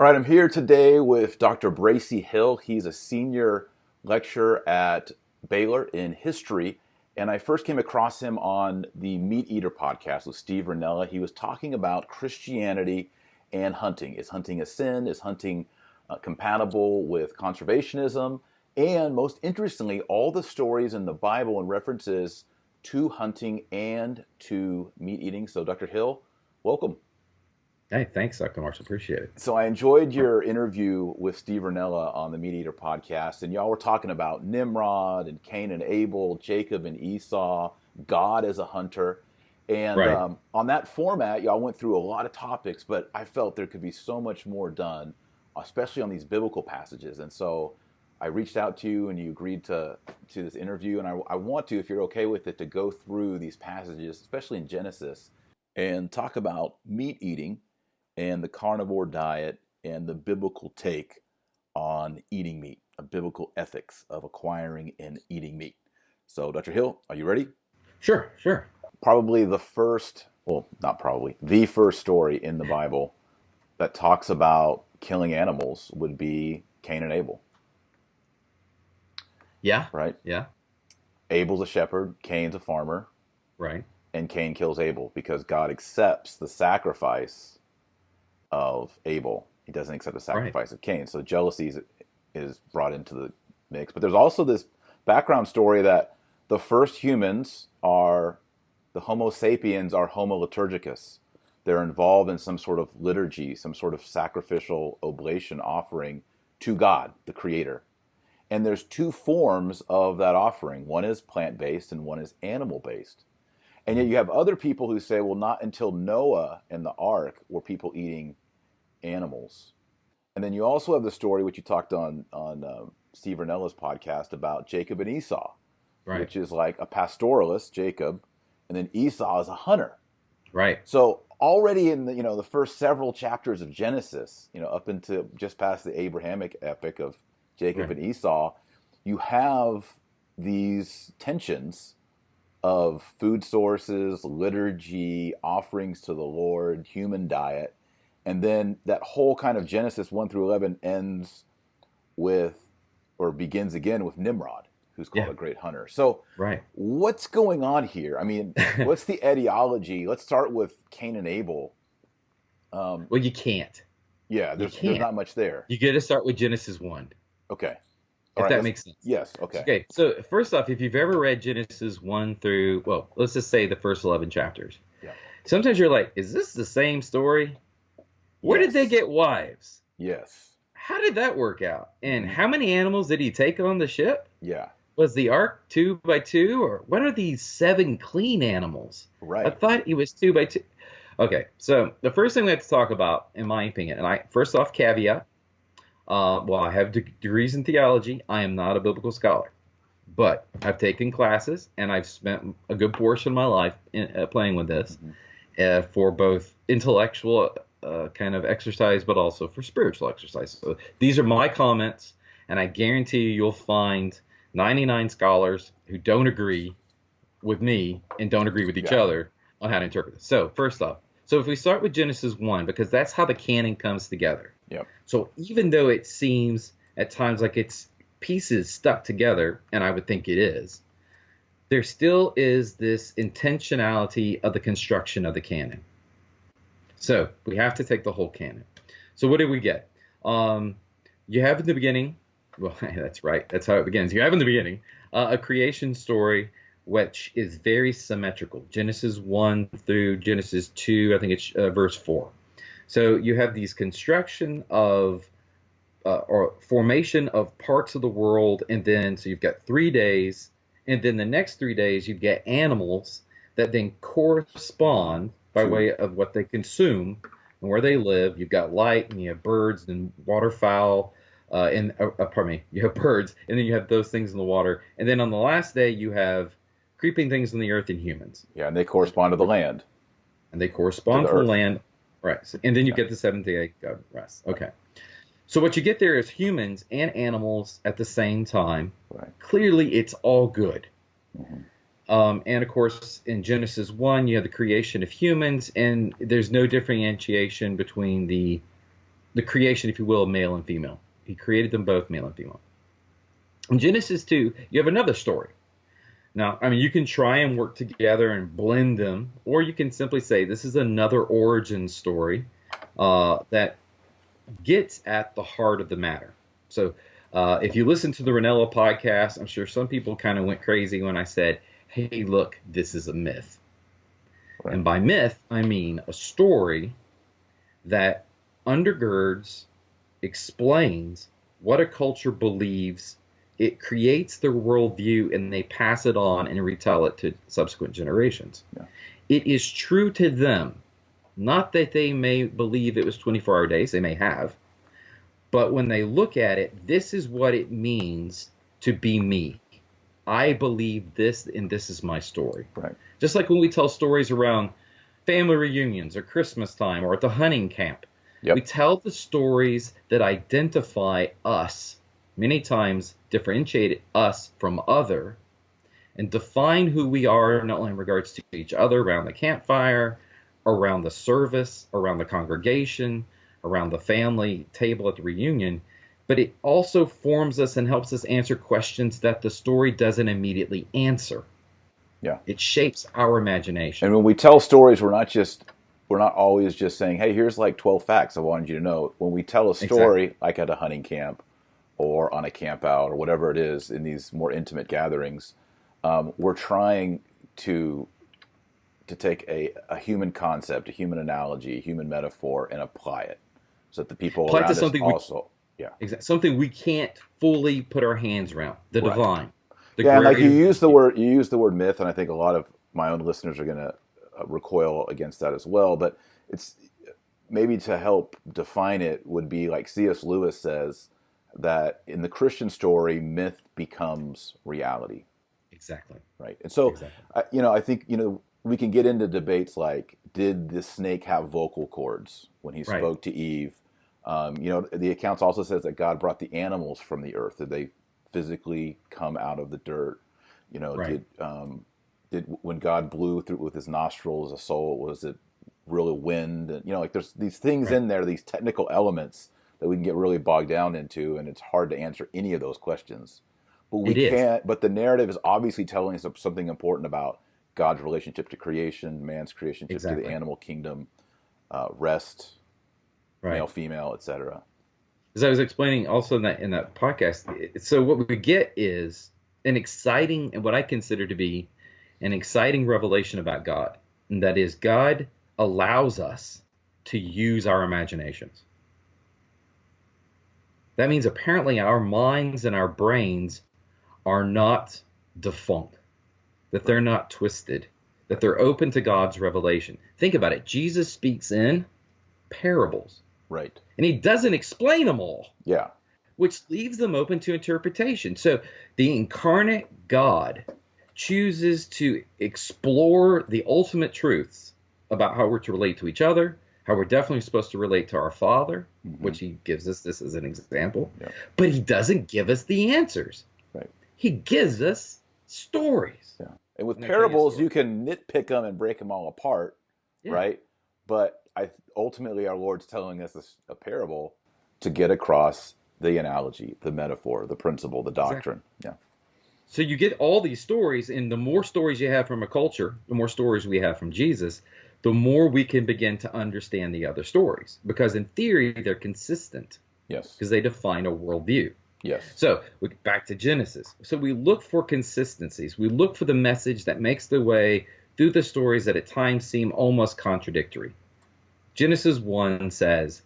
All right, I'm here today with Dr. Bracy Hill. He's a senior lecturer at Baylor in history, and I first came across him on the Meat Eater podcast with Steve Rinella. He was talking about Christianity and hunting. Is hunting a sin? Is hunting compatible with conservationism? And most interestingly, all the stories in the Bible and references to hunting and to meat eating. So, Dr. Hill, welcome. Hey, thanks, Dr. Marsh. Appreciate it. So I enjoyed your interview with Steve Rinella on the Meat Eater podcast, and y'all were talking about Nimrod and Cain and Abel, Jacob and Esau, God as a hunter. And Right. on that format, y'all went through a lot of topics, but I felt there could be so much more done, especially on these biblical passages. And so I reached out to you, and you agreed to this interview. And I want to, if you're okay with it, to go through these passages, especially in Genesis, and talk about meat eating and the carnivore diet and the biblical take on eating meat, a biblical ethics of acquiring and eating meat. So, Dr. Hill, are you ready? Sure. Probably the first, well, not probably, the first story in the Bible that talks about killing animals would be Cain and Abel. Yeah. Right? Yeah. Abel's a shepherd, Cain's a farmer, Right. and Cain kills Abel because God accepts the sacrifice of Abel. He doesn't accept the sacrifice of Cain. So jealousy is brought into the mix. But there's also this background story that the first humans are, the Homo sapiens are Homo liturgicus. They're involved in some sort of liturgy, some sort of sacrificial oblation offering to God, the Creator. And there's two forms of that offering. One is plant-based and one is animal-based. And yet you have other people who say, well, not until Noah and the ark were people eating animals. And then you also have the story, which you talked on Steve Rinella's podcast, about Jacob and Esau, Right. which is like a pastoralist, Jacob, and then Esau is a hunter. Right. So already in the first several chapters of Genesis, up into just past the Abrahamic epic of Jacob and Esau, you have these tensions of food sources, liturgy, offerings to the Lord, human diet. And then that whole kind of Genesis 1 through 11 ends with, or begins again with Nimrod, who's called a great hunter. So what's going on here? I mean, what's the etiology? Let's start with Cain and Abel. Well, you can't. Yeah, there's not much there. You got to start with Genesis 1. Okay. If that makes sense. Yes, okay. Okay, so first off, if you've ever read Genesis 1 through, well, let's just say the first 11 chapters. Yeah. Sometimes you're like, is this the same story? Where did they get wives? Yes. How did that work out? And how many animals did he take on the ship? Yeah. Was the ark 2 by 2, or what are these 7 clean animals? Right. I thought it was 2 by 2. Okay, so the first thing we have to talk about, in my opinion, and first off, caveat, I have degrees in theology. I am not a biblical scholar, but I've taken classes, and I've spent a good portion of my life playing with this for both intellectual kind of exercise, but also for spiritual exercise. So these are my comments, and I guarantee you'll find 99 scholars who don't agree with me and don't agree with each other on how to interpret this. So first off, if we start with Genesis 1, because that's how the canon comes together. Yep. So even though it seems at times like it's pieces stuck together, and I would think it is, there still is this intentionality of the construction of the canon. So we have to take the whole canon. So what do we get? You have in the beginning, well, that's right, that's how it begins. You have in the beginning a creation story which is very symmetrical. Genesis 1 through Genesis 2, I think it's verse 4. So you have these construction of or formation of parts of the world, and then so you've got 3 days, and then the next 3 days you get animals that then correspond by way of what they consume and where they live. You've got light, and you have birds and waterfowl, you have birds, and then you have those things in the water. And then on the last day, you have creeping things on the earth and humans. Yeah, and they correspond to the land. And they correspond to the land. Right. So, and then you get the seventh day God rest. Okay. So what you get there is humans and animals at the same time. Right. Clearly, it's all good. And of course, in Genesis 1, you have the creation of humans, and there's no differentiation between the the creation, if you will, of male and female. He created them both male and female. In Genesis 2, you have another story. Now, I mean, you can try and work together and blend them, or you can simply say this is another origin story that gets at the heart of the matter. So if you listen to the Ranella podcast, I'm sure some people kind of went crazy when I said, hey, look, this is a myth. Right. And by myth, I mean a story that undergirds, explains what a culture believes. It creates their worldview, and they pass it on and retell it to subsequent generations. Yeah. It is true to them. Not that they may believe it was 24-hour days. They may have. But when they look at it, this is what it means to be me. I believe this, and this is my story. Right. Just like when we tell stories around family reunions or Christmas time or at the hunting camp. Yep. We tell the stories that identify us, many times differentiate us from other, and define who we are, not only in regards to each other around the campfire, around the service, around the congregation, around the family table at the reunion, but it also forms us and helps us answer questions that the story doesn't immediately answer. Yeah. It shapes our imagination. And when we tell stories, we're not always just saying, hey, here's like 12 facts I wanted you to know. When we tell a story, exactly, like at a hunting camp or on a camp out or whatever it is in these more intimate gatherings, we're trying to take a human concept, a human analogy, a human metaphor, and apply it so that the people around us also... something we can't fully put our hands around. The divine. Like you use the word myth, and I think a lot of my own listeners are going to recoil against that as well. But it's maybe to help define it would be like C.S. Lewis says that in the Christian story, myth becomes reality. Exactly. Right. And so, I think we can get into debates like, did the snake have vocal cords when he spoke to Eve? The accounts also says that God brought the animals from the earth. Did they physically come out of the dirt? Did when God blew through with his nostrils a soul, was it really wind? And there's these things in there, these technical elements that we can get really bogged down into, and it's hard to answer any of those questions. But we can't. But the narrative is obviously telling us something important about God's relationship to creation, man's relationship to the animal kingdom, rest, male, female, etc. As I was explaining also in that podcast, so what we get is an exciting, and what I consider to be an exciting revelation about God, and that is God allows us to use our imaginations. That means apparently our minds and our brains are not defunct, that they're not twisted, that they're open to God's revelation. Think about it. Jesus speaks in parables. Right. And he doesn't explain them all. Yeah. Which leaves them open to interpretation. So the incarnate God chooses to explore the ultimate truths about how we're to relate to each other, how we're definitely supposed to relate to our Father, which he gives us this as an example. Yeah. But he doesn't give us the answers. Right. He gives us stories. Yeah. And with parables, you can nitpick them and break them all apart, right? But ultimately, our Lord's telling us a parable to get across the analogy, the metaphor, the principle, the doctrine. Exactly. Yeah. So you get all these stories, and the more stories you have from a culture, the more stories we have from Jesus, the more we can begin to understand the other stories. Because in theory, they're consistent. Yes. Because they define a worldview. Yes. So back to Genesis. So we look for consistencies. We look for the message that makes the way through the stories that at times seem almost contradictory. Genesis 1 says,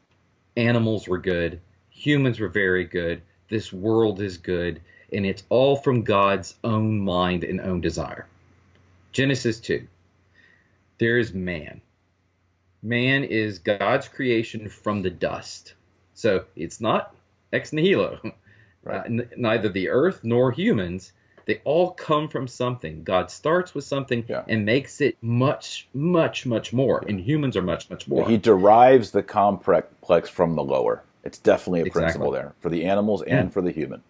animals were good, humans were very good, this world is good, and it's all from God's own mind and own desire. Genesis 2, there is man. Man is God's creation from the dust. So it's not ex nihilo. Right. Neither the earth nor humans. They all come from something. God starts with something and makes it much, much, much more. And humans are much, much more. He derives the complex from the lower. It's definitely a principle there for the animals and for the human.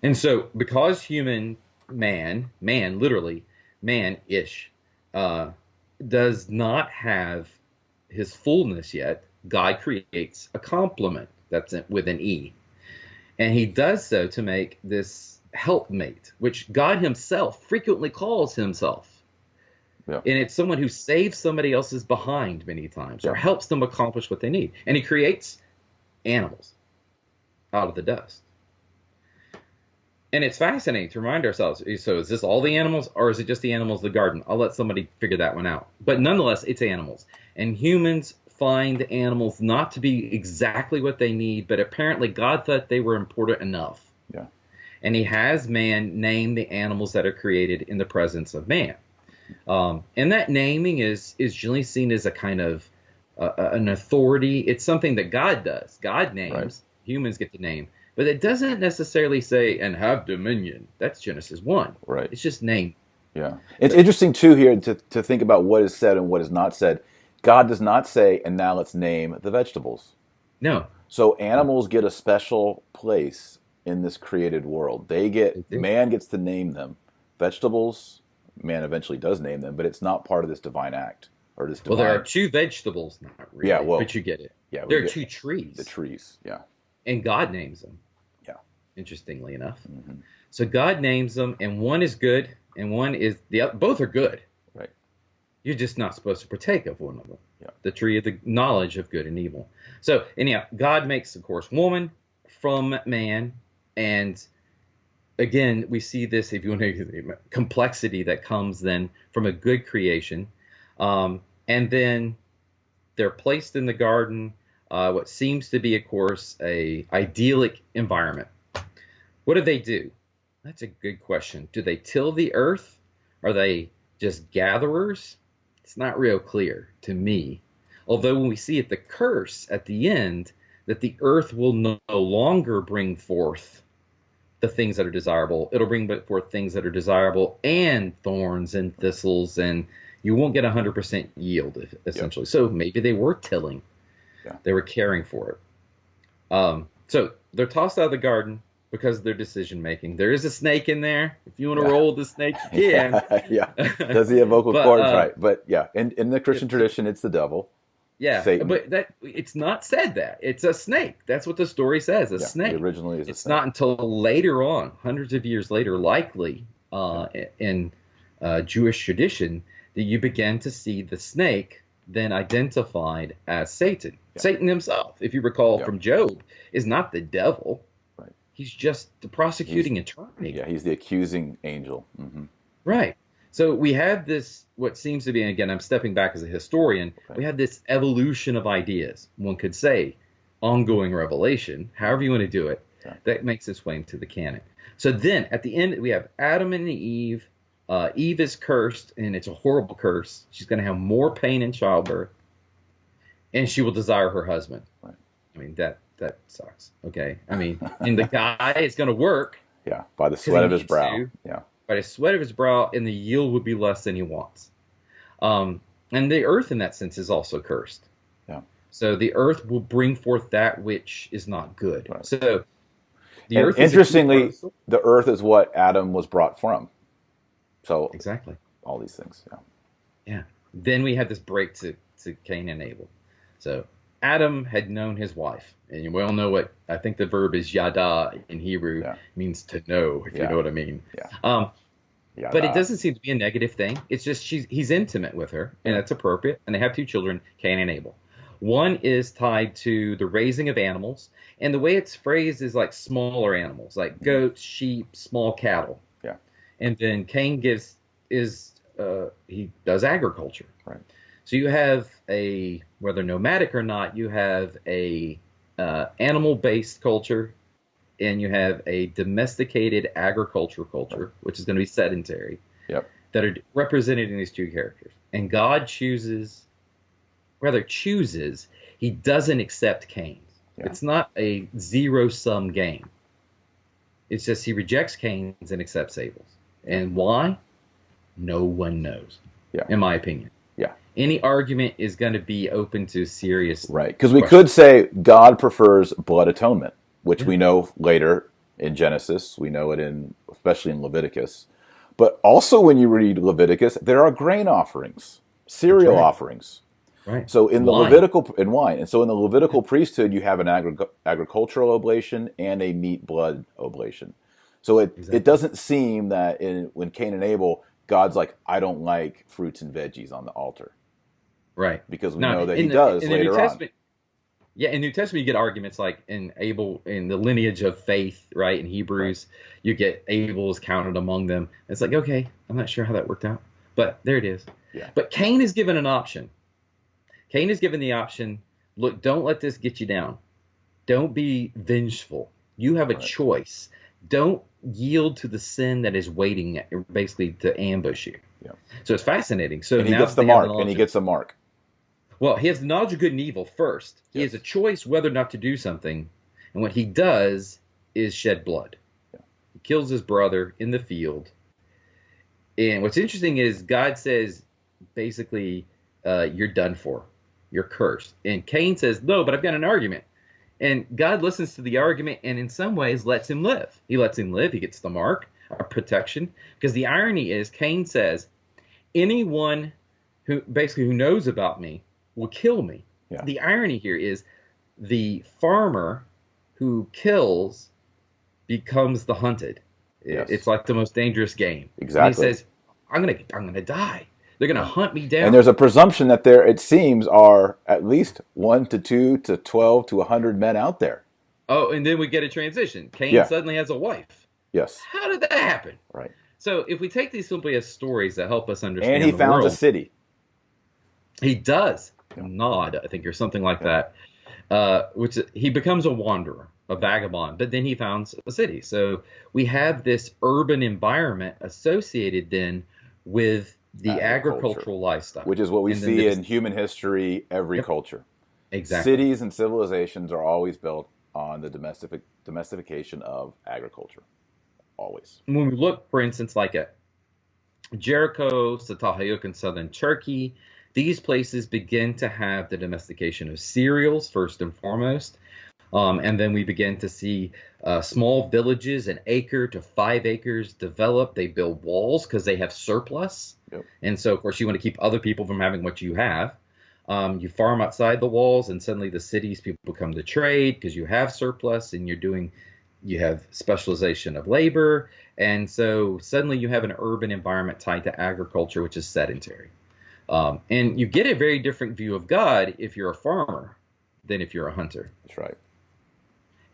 And so because man, literally, man-ish, does not have his fullness yet, God creates a complement that's with an E. And he does so to make this helpmate, which God himself frequently calls himself. Yeah. And it's someone who saves somebody else's behind many times or helps them accomplish what they need. And he creates animals out of the dust. And it's fascinating to remind ourselves, so is this all the animals or is it just the animals of the garden? I'll let somebody figure that one out. But nonetheless, it's animals. And humans find animals not to be exactly what they need, but apparently God thought they were important enough. Yeah. And he has man name the animals that are created in the presence of man. And that naming is generally seen as a kind of an authority. It's something that God does. God names. Right. Humans get to name. But it doesn't necessarily say, and have dominion. That's Genesis 1. Right. It's just name. Yeah. It's interesting, too, here to think about what is said and what is not said. God does not say, and now let's name the vegetables. No. So animals get a special place in this created world. Man gets to name them. Vegetables, man eventually does name them, but it's not part of this divine act. Or this divine... Well, there are two vegetables, not really, but you get it. Yeah, there are two trees. The trees, yeah. And God names them. Yeah. Interestingly enough. Mm-hmm. So God names them, and one is good, and one is the other. Both are good. Right. You're just not supposed to partake of one of them. Yeah. The tree of the knowledge of good and evil. So anyhow, God makes, of course, woman from man, and again, we see this, if you want to, complexity that comes then from a good creation, and then they're placed in the garden. What seems to be, of course, a idyllic environment. What do? That's a good question. Do they till the earth? Are they just gatherers? It's not real clear to me. Although when we see the curse at the end, that the earth will no longer bring forth the things that are desirable. It'll bring forth things that are desirable and thorns and thistles, and you won't get 100% yield, essentially. Yep. So maybe they were tilling. Yeah. They were caring for it. So they're tossed out of the garden because of their decision making. There is a snake in there. If you want to roll the snake, you can. Yeah. Does he have vocal cords? Right. But yeah, in the Christian tradition, it's the devil. Yeah. Satan. But it's not said that. It's a snake. That's what the story says. A snake. Originally is a snake. It's not until later on, hundreds of years later, likely in Jewish tradition, that you begin to see the snake then identified as Satan. Yeah. Satan himself, if you recall from Job, is not the devil. Right. He's just the prosecuting attorney. Yeah, he's the accusing angel. Mm-hmm. Right. So we have this, what seems to be, and again, I'm stepping back as a historian, we have this evolution of ideas. One could say ongoing revelation, however you want to do it, that makes its way into the canon. So then at the end, we have Adam and Eve. Eve is cursed, and it's a horrible curse. She's going to have more pain in childbirth, and she will desire her husband. Right. I mean, that sucks. Okay. I mean, and the guy is going to work. Yeah, by the sweat of his brow. Yeah. By the sweat of his brow, and the yield would be less than he wants. And the earth, in that sense, is also cursed. Yeah. So the earth will bring forth that which is not good. Right. So the and earth. Interestingly, the earth is what Adam was brought from. So exactly all these things, yeah. Then we have this break to Cain and Abel. So Adam had known his wife, and we all know what I think the verb is yada in Hebrew means to know, if you know what I mean. Yeah. But it doesn't seem to be a negative thing. It's just he's intimate with her, and that's appropriate. And they have two children, Cain and Abel. One is tied to the raising of animals, and the way it's phrased is like smaller animals, like goats, sheep, small cattle. Yeah. And then Cain he does agriculture. Right. So you have whether nomadic or not, you have a animal-based culture, and you have a domesticated agricultural culture, which is going to be sedentary. Yep. That are represented in these two characters. And God chooses, he doesn't accept Cain's. Yeah. It's not a zero-sum game. It's just he rejects Cain's and accepts Abel's. And why? No one knows, in my opinion. Yeah. Any argument is going to be open to serious Right, because we could say God prefers blood atonement, which we know later in Genesis. We know it especially in Leviticus. But also when you read Leviticus, there are grain offerings, cereal offerings. Right. So in the Wine. Levitical in wine, and so in the Levitical priesthood, you have an agricultural oblation and a meat blood oblation. So it Exactly. doesn't seem that when Cain and Abel, God's like, I don't like fruits and veggies on the altar, Right. because we Now, know that He in the does in the New later on. Testament, yeah, in New Testament you get arguments like in Abel in the lineage of faith, right? In Right. Hebrews, you get Abel is counted among them. It's like, okay, I'm not sure how that worked out, but there it is. Yeah. But Cain is given an option. Cain is given the option, look, don't let this get you down. Don't be vengeful. You have a Right. choice. Don't yield to the sin that is waiting, basically, to ambush you. Yeah. So it's fascinating. So And he now gets that the they have the mark, and he knowledge, gets the mark. well, he has the knowledge of good and evil first. He has a Yes. choice whether or not to do something, and what he does is shed blood. Yeah. He kills his brother in the field. And what's interesting is God says, basically, you're done for. You're cursed. And Cain says, no, but I've got an argument. And God listens to the argument and in some ways lets him live. He lets him live. He gets the mark of protection. Because the irony is, Cain says, anyone who basically who knows about me will kill me. Yeah. The irony here is the farmer who kills becomes the hunted. Yes. It's like the most dangerous game. Exactly. And he says, I'm gonna die. They're gonna hunt me down. And there's a presumption that there, it seems, are at least 1 to 2 to 12 to 100 men out there. Oh, and then we get a transition. Cain Yeah. suddenly has a wife. Yes. How did that happen? Right. So if we take these simply as stories that help us understand And he the founds world, a city. he does. Yeah. Nod, I think, or something like that. Which he becomes a wanderer, a vagabond, but then he founds a city. So we have this urban environment associated then with the agricultural lifestyle, which is what we And then see in human history, every Yep. culture. exactly. Cities and civilizations are always built on the domestication of agriculture. Always. When we look, for instance, like at Jericho, Satahyuk in southern Turkey, these places begin to have the domestication of cereals first and foremost. And then we begin to see small villages, an acre to 5 acres develop. They build walls because they have surplus. Yep. And so, of course, you want to keep other people from having what you have. You farm outside the walls, and suddenly the cities, people come to trade because you have surplus and you have specialization of labor. And so suddenly you have an urban environment tied to agriculture, which is sedentary. And you get a very different view of God if you're a farmer than if you're a hunter. That's right.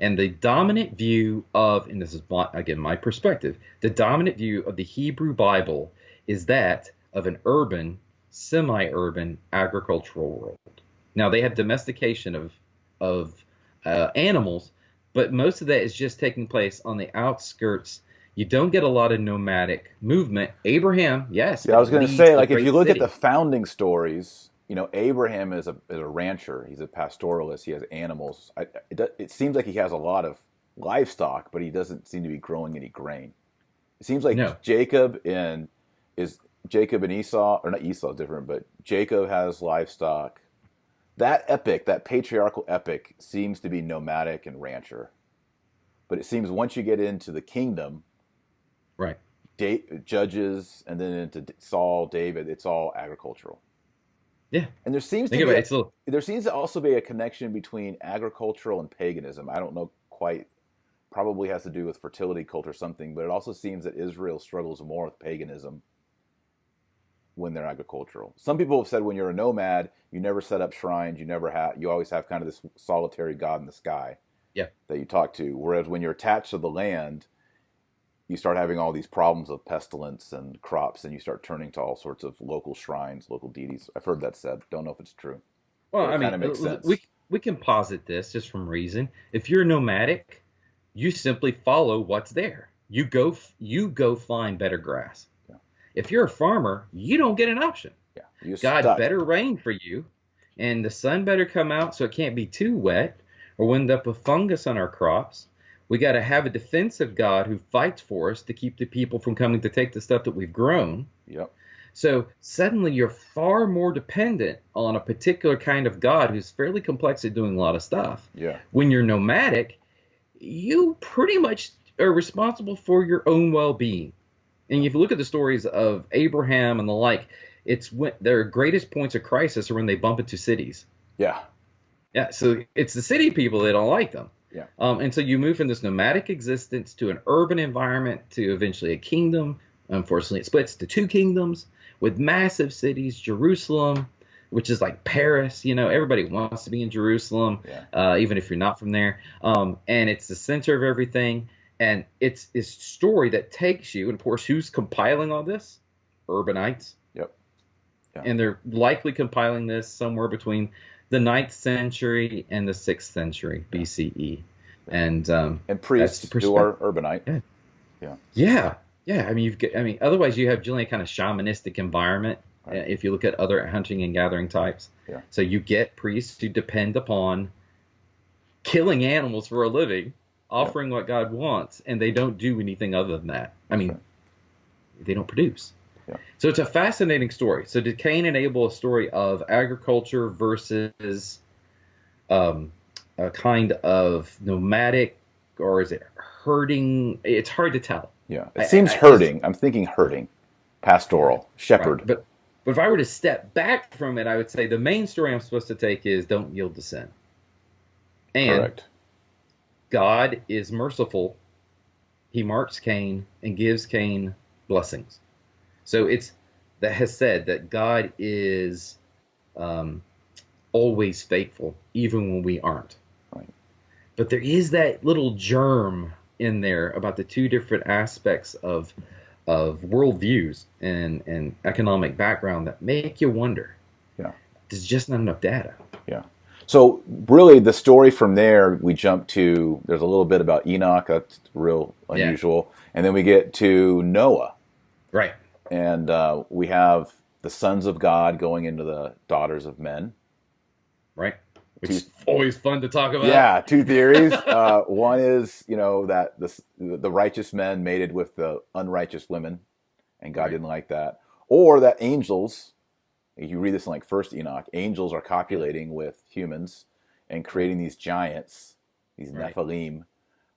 And the dominant view of, and this is, again, my perspective, the dominant view of the Hebrew Bible is that of an urban, semi-urban agricultural world. Now, they have domestication of animals, but most of that is just taking place on the outskirts. You don't get a lot of nomadic movement. Abraham, yes. Yeah, I was going to say, like, if you look at the founding stories, Abraham is a rancher. He's a pastoralist. He has animals. It seems like he has a lot of livestock, but he doesn't seem to be growing any grain. It seems like No. Jacob and Esau, or not Esau, different, but Jacob has livestock. That epic, that patriarchal epic, seems to be nomadic and rancher. But it seems once you get into the kingdom, right, Judges, and then into Saul, David, it's all agricultural. Yeah. And there seems to also be a connection between agricultural and paganism. I don't know quite, probably has to do with fertility cult or something, but it also seems that Israel struggles more with paganism when they're agricultural. Some people have said when you're a nomad, you never set up shrines, you always have kind of this solitary God in the sky that you talk to. Whereas when you're attached to the land, you start having all these problems of pestilence and crops, and you start turning to all sorts of local shrines, local deities. I've heard that said. Don't know if it's true. Well, I mean, makes sense. we can posit this just from reason. If you're nomadic, you simply follow what's there. You go find better grass. Yeah. If you're a farmer, you don't get an option. Yeah. God better rain for you, and the sun better come out so it can't be too wet, or we'll end up with fungus on our crops. We got to have a defensive God who fights for us to keep the people from coming to take the stuff that we've grown. Yep. So suddenly you're far more dependent on a particular kind of God who's fairly complex at doing a lot of stuff. Yeah. When you're nomadic, you pretty much are responsible for your own well-being. And if you look at the stories of Abraham and the like, It's when their greatest points of crisis are when they bump into cities. Yeah. Yeah, so it's the city people that don't like them. Yeah. And so you move from this nomadic existence to an urban environment to eventually a kingdom. Unfortunately, it splits to two kingdoms with massive cities. Jerusalem, which is like Paris, everybody wants to be in Jerusalem, even if you're not from there. And it's the center of everything. And it's this story that takes you, and of course, who's compiling all this? Urbanites. Yep. Yeah. And they're likely compiling this somewhere between the 9th century and the 6th century BCE. And priests who are urbanite. Yeah. I mean, otherwise you have generally a kind of shamanistic environment. Right. If you look at other hunting and gathering types. Yeah. So you get priests who depend upon killing animals for a living, offering what God wants, and they don't do anything other than that. I mean, they don't produce. Yeah. So it's a fascinating story. So did Cain and Abel a story of agriculture versus a kind of nomadic, or is it herding? It's hard to tell. Yeah, it seems herding. I'm thinking herding, pastoral, shepherd. Right. But if I were to step back from it, I would say the main story I'm supposed to take is don't yield to sin. And correct. God is merciful. He marks Cain and gives Cain blessings. So that has said that God is always faithful, even when we aren't. Right. But there is that little germ in there about the two different aspects of worldviews and economic background that make you wonder. Yeah. There's just not enough data. Yeah. So really the story from there, we jump to, there's a little bit about Enoch, that's real unusual. Yeah. And then we get to Noah. Right. And we have the sons of God going into the daughters of men. Right. Which is always fun to talk about. Yeah, two theories. One is, that the righteous men mated with the unrighteous women, and God didn't like that. Or that angels, you read this in like First Enoch, angels are copulating with humans and creating these giants, these Nephilim.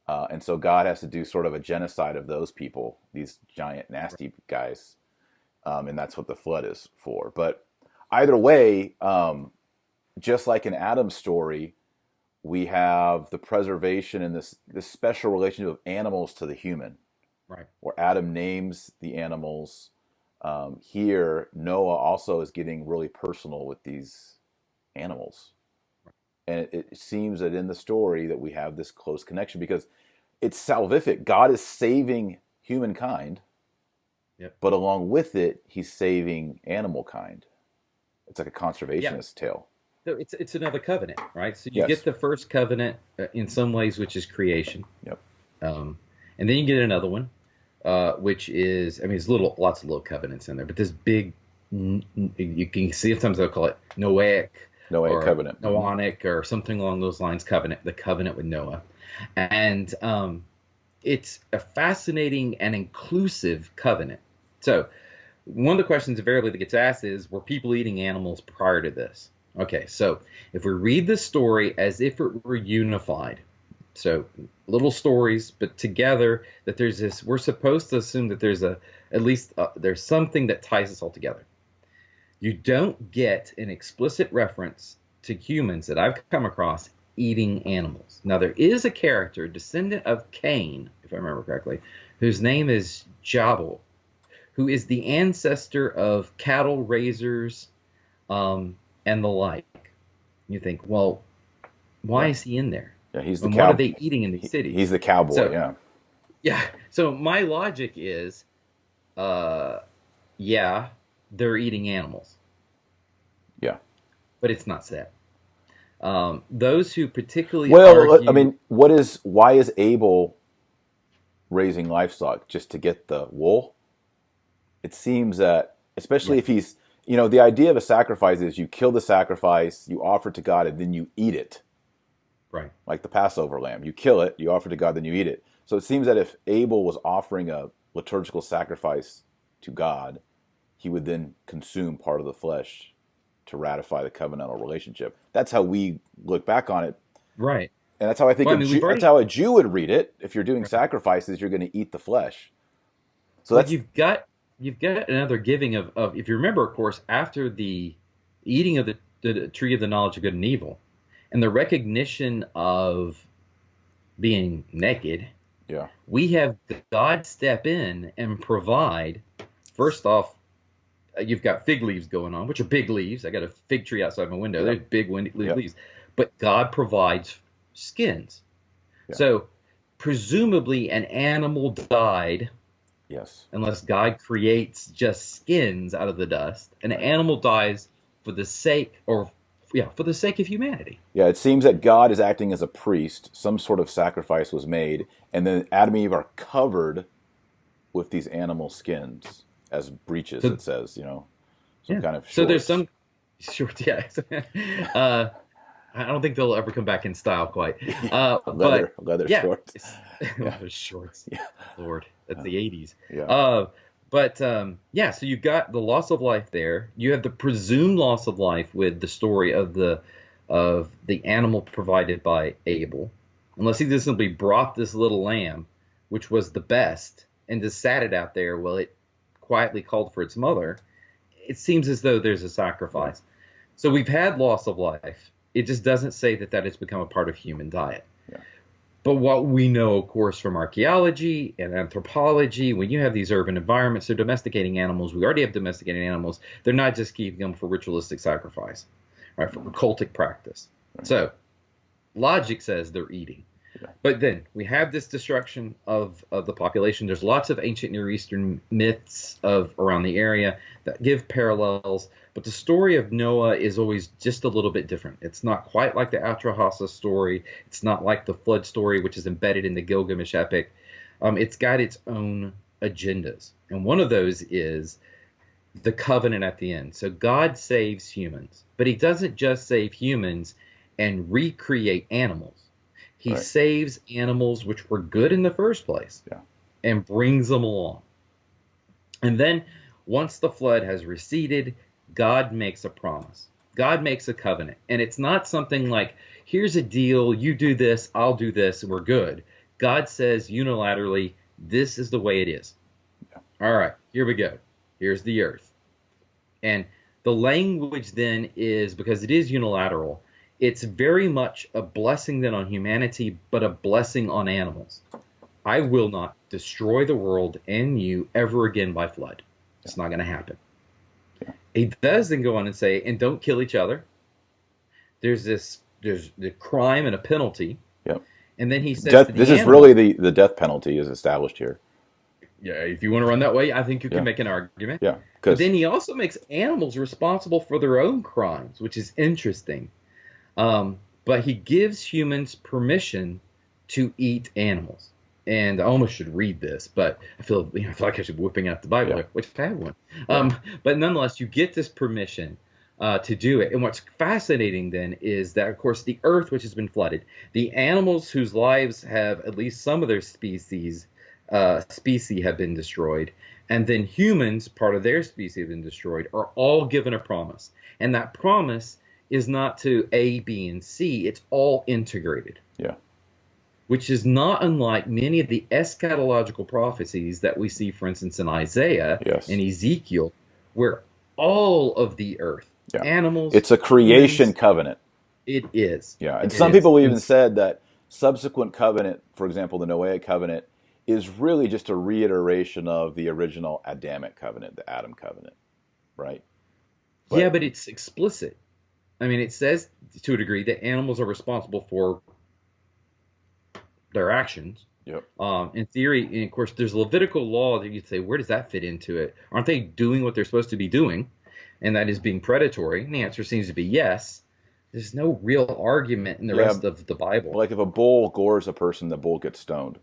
And so God has to do sort of a genocide of those people, these giant, nasty guys. And that's what the flood is for. But either way, just like in Adam's story, we have the preservation and this special relationship of animals to the human. Right. Where Adam names the animals. Here, Noah also is getting really personal with these animals. Right. And it seems that in the story that we have this close connection because it's salvific. God is saving humankind. Yep. But along with it, he's saving animal kind. It's like a conservationist tale. So it's another covenant, right? So you get the first covenant in some ways, which is creation. Yep. And then you get another one, which is, there's lots of little covenants in there, but this big, you can see sometimes they'll call it Noahic covenant, Noanic, or something along those lines. The covenant with Noah, and it's a fascinating and inclusive covenant. So one of the questions invariably that gets asked is, were people eating animals prior to this? Okay, so if we read the story as if it were unified, so little stories, but together, that there's this, we're supposed to assume that there's there's something that ties us all together. You don't get an explicit reference to humans that I've come across eating animals. Now, there is a character, descendant of Cain, if I remember correctly, whose name is Jabal, who is the ancestor of cattle raisers, and the like. You think, well, why is he in there? Yeah, he's the cowboy. What are they eating in these cities? He's the cowboy, Yeah, so my logic is, they're eating animals. Yeah. But it's not said. Those who particularly argue... why is Abel raising livestock? Just to get the wool? It seems that, especially if he's, the idea of a sacrifice is you kill the sacrifice, you offer it to God, and then you eat it. Right. Like the Passover lamb. You kill it, you offer it to God, then you eat it. So it seems that if Abel was offering a liturgical sacrifice to God, he would then consume part of the flesh to ratify the covenantal relationship. That's how we look back on it. Right. And that's how I think that's how a Jew would read it. If you're doing sacrifices, you're going to eat the flesh. So you've got you've got another giving of if you remember, of course, after the eating of the tree of the knowledge of good and evil, and the recognition of being naked, Yeah. we have God step in and provide. First off, you've got fig leaves going on, which are big leaves. I got a fig tree outside my window. Yep. They're big Yep. leaves. But God provides skins. Yeah. So presumably an animal died, Yes. unless God creates just skins out of the dust. An Right. animal dies for the sake, or yeah, for the sake of humanity. Yeah, it seems that God is acting as a priest. Some sort of sacrifice was made, and then Adam and Eve are covered with these animal skins as breeches. So It says, some yeah, kind of so there's shorts. some short, yeah. I don't think they'll ever come back in style quite. But leather yeah, shorts. Yeah, those shorts. yeah, Lord, that's the 80s. yeah, But yeah, so you've got the loss of life there. You have the presumed loss of life with the story of the animal provided by Abel. Unless he just simply brought this little lamb, which was the best, and just sat it out there while it quietly called for its mother. It seems as though there's a yeah, sacrifice. So we've had loss of life. It just doesn't say that has become a part of human diet. yeah, But what we know, of course, from archaeology and anthropology, when you have these urban environments, they're domesticating animals. We already have domesticated animals. They're not just keeping them for ritualistic sacrifice, right, for cultic practice. right, So logic says they're eating. yeah, But then we have this destruction of the population. There's lots of ancient Near Eastern myths of around the area that give parallels. But the story of Noah is always just a little bit different. It's not quite like the Atrahasis story. It's not like the flood story, which is embedded in the Gilgamesh epic. It's got its own agendas. And one of those is the covenant at the end. So God saves humans, but he doesn't just save humans and recreate animals. He right, saves animals which were good in the first place yeah, and brings them along. And then once the flood has receded, God makes a promise. God makes a covenant. And it's not something like, here's a deal, you do this, I'll do this, and we're good. God says unilaterally, this is the way it is. yeah, All right, here we go. Here's the earth. And the language then is, because it is unilateral, it's very much a blessing then on humanity, but a blessing on animals. I will not destroy the world and you ever again by flood. It's not going to happen. yeah. He does then go on and say, and don't kill each other. There's the crime and a penalty. Yep. And then he says Death. to This the is animal, really the death penalty is established here. yeah, if you want to run that way, I think you can Yeah, make an argument. yeah, But because then he also makes animals responsible for their own crimes, which is interesting. But he gives humans permission to eat animals. And I almost should read this, but I feel like I should be whipping out the Bible, yeah, which I have one. yeah, But nonetheless, you get this permission to do it. And what's fascinating then is that, of course, the earth, which has been flooded, the animals whose lives have at least some of their species have been destroyed, and then humans, part of their species have been destroyed, are all given a promise. And that promise is not to A, B, and C. It's all integrated, yeah, which is not unlike many of the eschatological prophecies that we see, for instance, in Isaiah yes, and Ezekiel, where all of the earth, yeah. animals, It's a creation humans, covenant. it is. Yeah, and It some is. people even said that subsequent covenant, for example, the Noahic covenant, is really just a reiteration of the original Adamic covenant, the Adam covenant, right? Yeah, But but it's explicit. I mean, it says to a degree that animals are responsible for their actions. yep, In theory, and of course, there's Levitical law that you'd say, where does that fit into it? Aren't they doing what they're supposed to be doing? And that is being predatory. And the answer seems to be yes. There's no real argument in the yeah. rest of the Bible. Like if a bull gores a person, the bull gets stoned.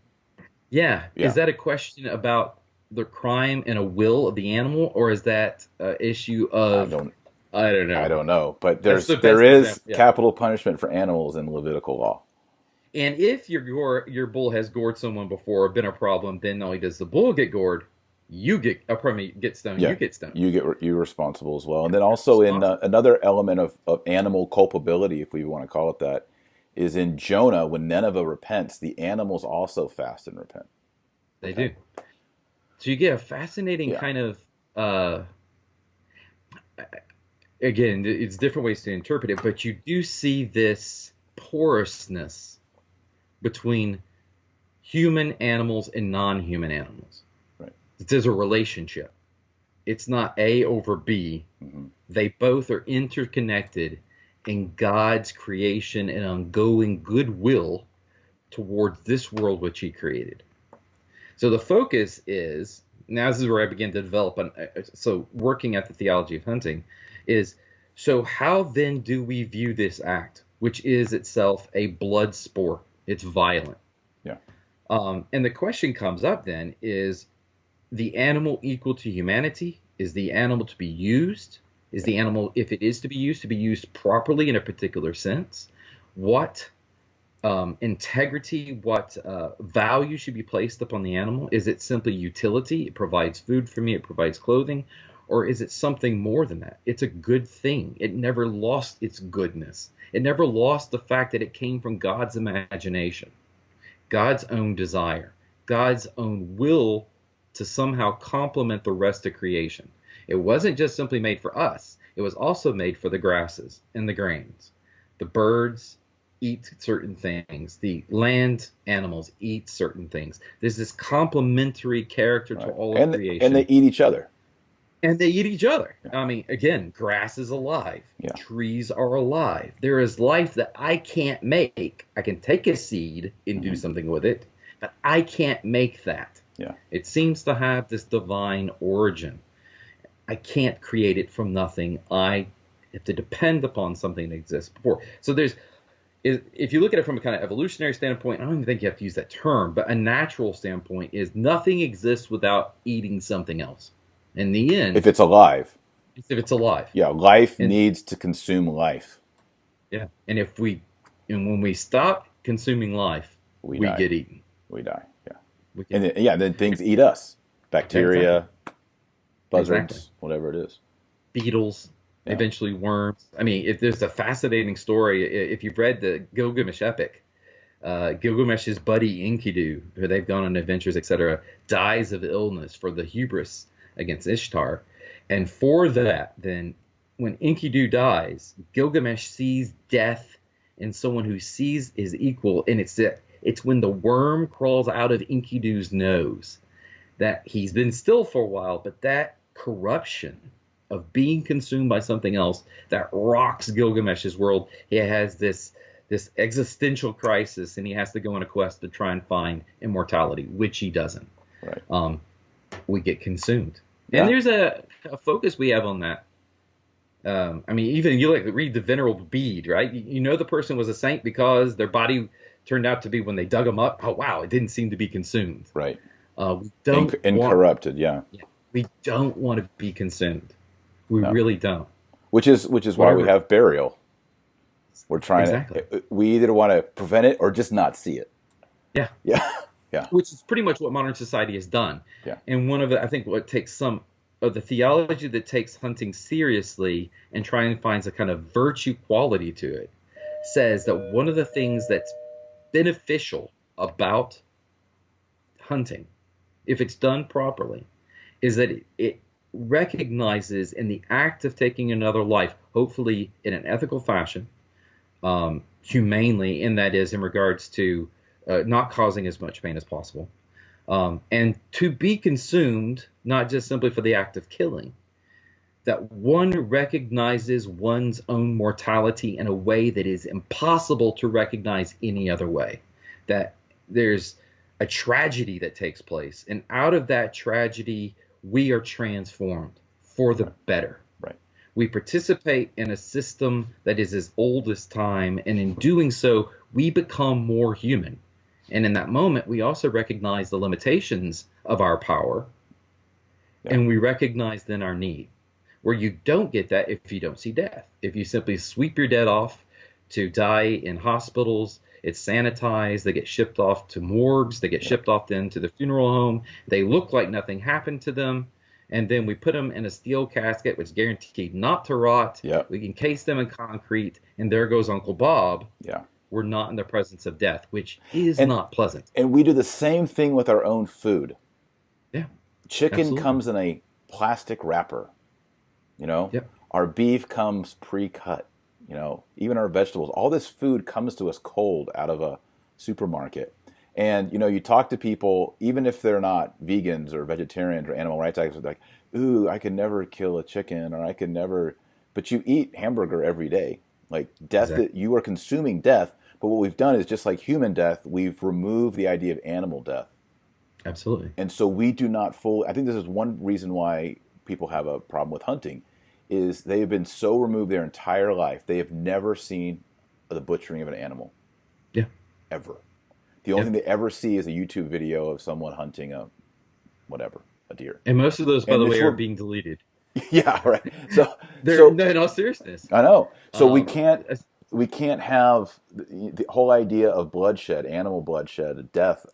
Yeah. Yeah, Is that a question about the crime and a will of the animal, or is that an issue I of, don't, I don't I know. don't know, but That's the there best is example. Yeah. capital punishment for animals in Levitical law. And if your bull has gored someone before or been a problem, then not only does the bull get gored, you get, pardon me, get stoned, Yeah, you get stoned. you're responsible as well. And then also in Responsible. another element of animal culpability, if we want to call it that, is in Jonah when Nineveh repents, the animals also fast and They repent. do. So you get a fascinating Yeah, kind of uh, again, it's different ways to interpret it, but you do see this porousness between human animals and non-human animals. Right. There's a relationship. It's not A over B. Mm-hmm. They both are interconnected in God's creation and ongoing goodwill towards this world which he created. So the focus is, now this is where I begin to develop, so working at the theology of hunting is, so how then do we view this act, which is itself a blood sport? It's violent. Yeah. And the question comes up then, is the animal equal to humanity? Is the animal to be used? Is the animal, if it is to be used properly in a particular sense? What integrity, what value should be placed upon the animal? Is it simply utility? It provides food for me, it provides clothing. Or is it something more than that? It's a good thing. It never lost its goodness. It never lost the fact that it came from God's imagination, God's own desire, God's own will to somehow complement the rest of creation. It wasn't just simply made for us. It was also made for the grasses and the grains. The birds eat certain things. The land animals eat certain things. There's this complementary character to all of creation. And they eat each other. And they eat each other. Yeah. I mean, again, grass is alive. Yeah. Trees are alive. There is life that I can't make. I can take a seed and do something with it, but I can't make that. Yeah. It seems to have this divine origin. I can't create it from nothing. I have to depend upon something that exists before. So if you look at it from a kind of evolutionary standpoint, I don't even think you have to use that term, but a natural standpoint is nothing exists without eating something else. In the end, if it's alive. Yeah, life needs to consume life. Yeah, and when we stop consuming life, we get eaten. We die. Yeah, then things eat us. Bacteria, buzzards, whatever it is. Beetles, eventually worms. I mean, there's a fascinating story. If you've read the Gilgamesh epic, Gilgamesh's buddy Enkidu, who they've gone on adventures, etc., dies of illness for the hubris against Ishtar. And for that, then, when Enkidu dies, Gilgamesh sees death in someone who sees his equal, and it's when the worm crawls out of Enkidu's nose that he's been still for a while, but that corruption of being consumed by something else that rocks Gilgamesh's world. He has this existential crisis, and he has to go on a quest to try and find immortality, which he doesn't. Right. We get consumed. And there's a focus we have on that. I mean, even you read the Venerable Bede, right? You know the person was a saint because their body turned out to be, when they dug them up, oh wow, it didn't seem to be consumed. Right. We don't corrupted, we don't want to be consumed. We really don't. Which is why we have burial. We're trying to. We either want to prevent it or just not see it. Yeah. Yeah. Yeah. Which is pretty much what modern society has done. Yeah. And I think what takes some of the theology that takes hunting seriously and trying to find a kind of virtue quality to it says that one of the things that's beneficial about hunting, if it's done properly, is that it recognizes in the act of taking another life, hopefully in an ethical fashion, humanely, and that is in regards to not causing as much pain as possible, and to be consumed, not just simply for the act of killing, that one recognizes one's own mortality in a way that is impossible to recognize any other way, that there's a tragedy that takes place, and out of that tragedy, we are transformed for the better. Right. We participate in a system that is as old as time, and in doing so, we become more human. And in that moment, we also recognize the limitations of our power, and we recognize then our need. Where you don't get that if you don't see death. If you simply sweep your dead off to die in hospitals, it's sanitized, they get shipped off to morgues, they get shipped off then to the funeral home, they look like nothing happened to them, and then we put them in a steel casket, which is guaranteed not to rot. Yeah. We encase them in concrete, and there goes Uncle Bob. Yeah. We're not in the presence of death, which is not pleasant. And we do the same thing with our own food. Yeah. Chicken comes in a plastic wrapper. You know, Yep. our beef comes pre-cut. You know, even our vegetables, all this food comes to us cold out of a supermarket. And, you know, you talk to people, even if they're not vegans or vegetarians or animal rights activists, like, ooh, I could never kill a chicken, or I could never, but you eat hamburger every day. Like death, Exactly. that you are consuming death. But what we've done is, just like human death, we've removed the idea of animal death. Absolutely. And so we do not fully, I think this is one reason why people have a problem with hunting, is they have been so removed their entire life. They have never seen the butchering of an animal. Yeah. Ever. The only thing they ever see is a YouTube video of someone hunting a deer. And most of those, by And the it's way, are being deleted. Yeah, right. So No, in all seriousness. I know. So we Um, can't have the whole idea of bloodshed, animal bloodshed, death.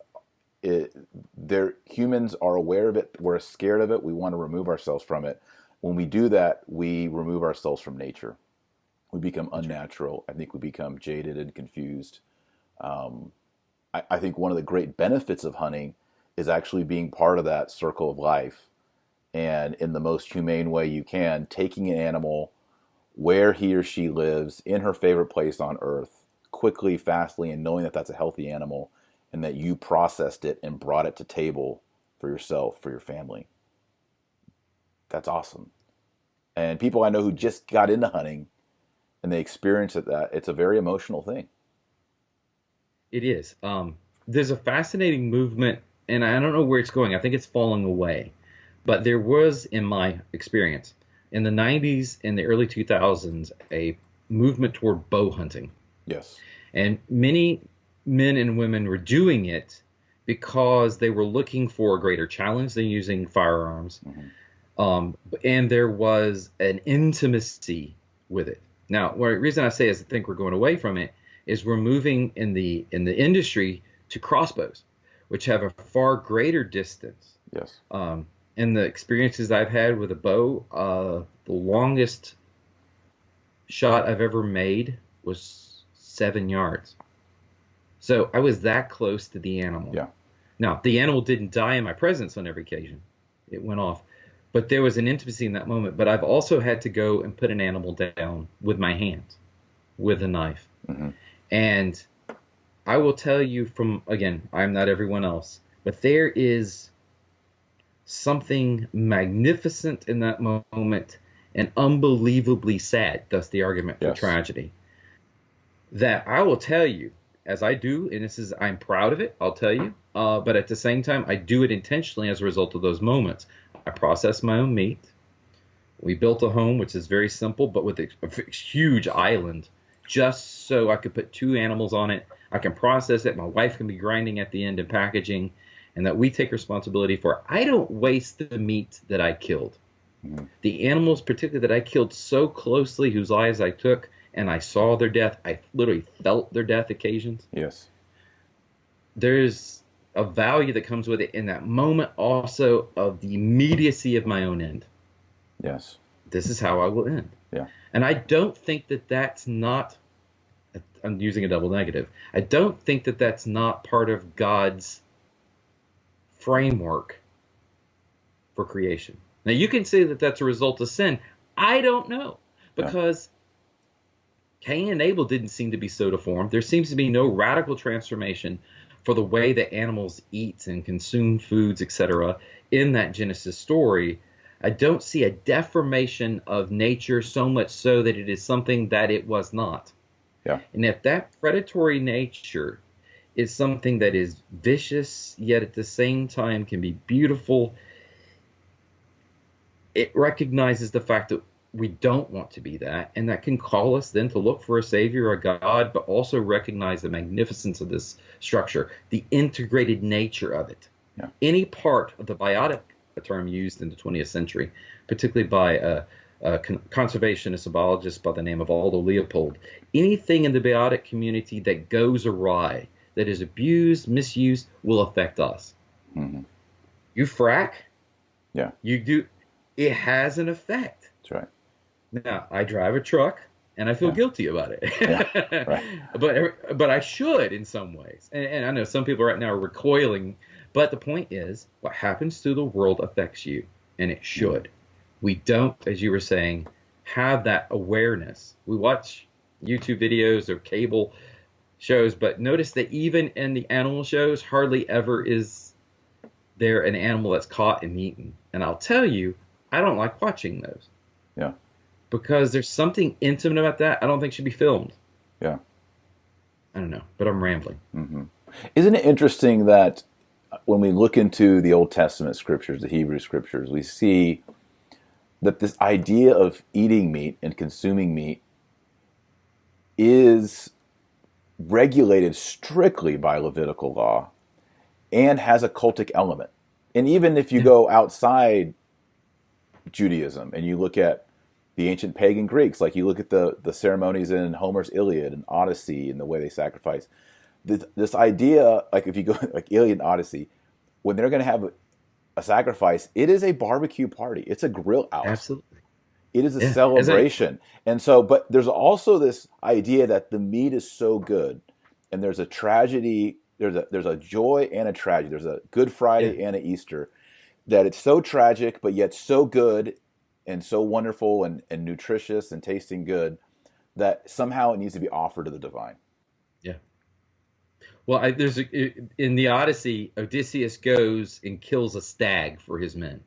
Humans are aware of it. We're scared of it. We want to remove ourselves from it. When we do that, we remove ourselves from nature. We become unnatural. I think we become jaded and confused. I think one of the great benefits of hunting is actually being part of that circle of life, and in the most humane way you can, taking an animal where he or she lives, in her favorite place on earth, quickly, fastly, and knowing that that's a healthy animal, and that you processed it and brought it to table for yourself, for your family. That's awesome. And people I know who just got into hunting and they experience it, that it's a very emotional thing. It is. There's a fascinating movement, and I don't know where it's going. I think it's falling away. But there was, in my experience, in the 90s and the early 2000s, a movement toward bow hunting. Yes. And many men and women were doing it because they were looking for a greater challenge than using firearms. And there was an intimacy with it. Now, the reason I say is I think we're going away from it is we're moving in the industry to crossbows, which have a far greater distance. Yes. And the experiences I've had with a bow, the longest shot I've ever made was 7 yards. So I was that close to the animal. Yeah. Now, the animal didn't die in my presence on every occasion. It went off. But there was an intimacy in that moment. But I've also had to go and put an animal down with my hands, with a knife. And I will tell you from, again, I'm not everyone else, but there is something magnificent in that moment and unbelievably sad, thus the argument for tragedy, that I will tell you, as I do, and this is, I'm proud of it, I'll tell you, but at the same time, I do it intentionally as a result of those moments. I process my own meat. We built a home, which is very simple, but with a huge island, just so I could put 2 animals on it. I can process it. My wife can be grinding at the end and packaging, and that we take responsibility for. I don't waste the meat that I killed. The animals, particularly that I killed so closely, whose lives I took, and I saw their death. I literally felt their death occasions. Yes. There's a value that comes with it in that moment, also of the immediacy of my own end. Yes. This is how I will end. Yeah. And I don't think that that's not, I'm using a double negative. I don't think that that's not part of God's framework for creation. Now, you can say that that's a result of sin. I don't know, because Cain and Abel didn't seem to be so deformed. There seems to be no radical transformation for the way that animals eat and consume foods, etc., in that Genesis story. I don't see a deformation of nature so much so that it is something that it was not. Yeah. And if that predatory nature is something that is vicious, yet at the same time can be beautiful, it recognizes the fact that we don't want to be that, and that can call us then to look for a savior, a God, but also recognize the magnificence of this structure, the integrated nature of it. Yeah. Any part of the biotic, a term used in the 20th century, particularly by a conservationist, a biologist by the name of Aldo Leopold, anything in the biotic community that goes awry, that is abused, misused, will affect us. You frack, you do, it has an effect. That's right. Now, I drive a truck, and I feel guilty about it. Right. But I should in some ways. And I know some people right now are recoiling, but the point is, what happens to the world affects you. and it should. We don't, as you were saying, have that awareness. We watch YouTube videos or cable shows, but notice that even in the animal shows, hardly ever is there an animal that's caught and eaten. And I'll tell you, I don't like watching those. Yeah. Because there's something intimate about that I don't think should be filmed. Yeah. I don't know, but I'm rambling. Mm-hmm. Isn't it interesting that when we look into the Old Testament scriptures, the Hebrew scriptures, we see that this idea of eating meat and consuming meat is regulated strictly by Levitical law and has a cultic element. And even if you go outside Judaism and you look at the ancient pagan Greeks, like you look at the ceremonies in Homer's Iliad and Odyssey and the way they sacrifice, this idea, like if you go like Iliad and Odyssey, when they're going to have a sacrifice, it is a barbecue party. It's a grill out. Absolutely. It is a celebration. And so, but there's also this idea that the meat is so good, and there's a tragedy, there's a joy and a tragedy. There's a Good Friday and an Easter, that it's so tragic, but yet so good and so wonderful and nutritious and tasting good that somehow it needs to be offered to the divine. Yeah. Well, in the Odyssey, Odysseus goes and kills a stag for his men.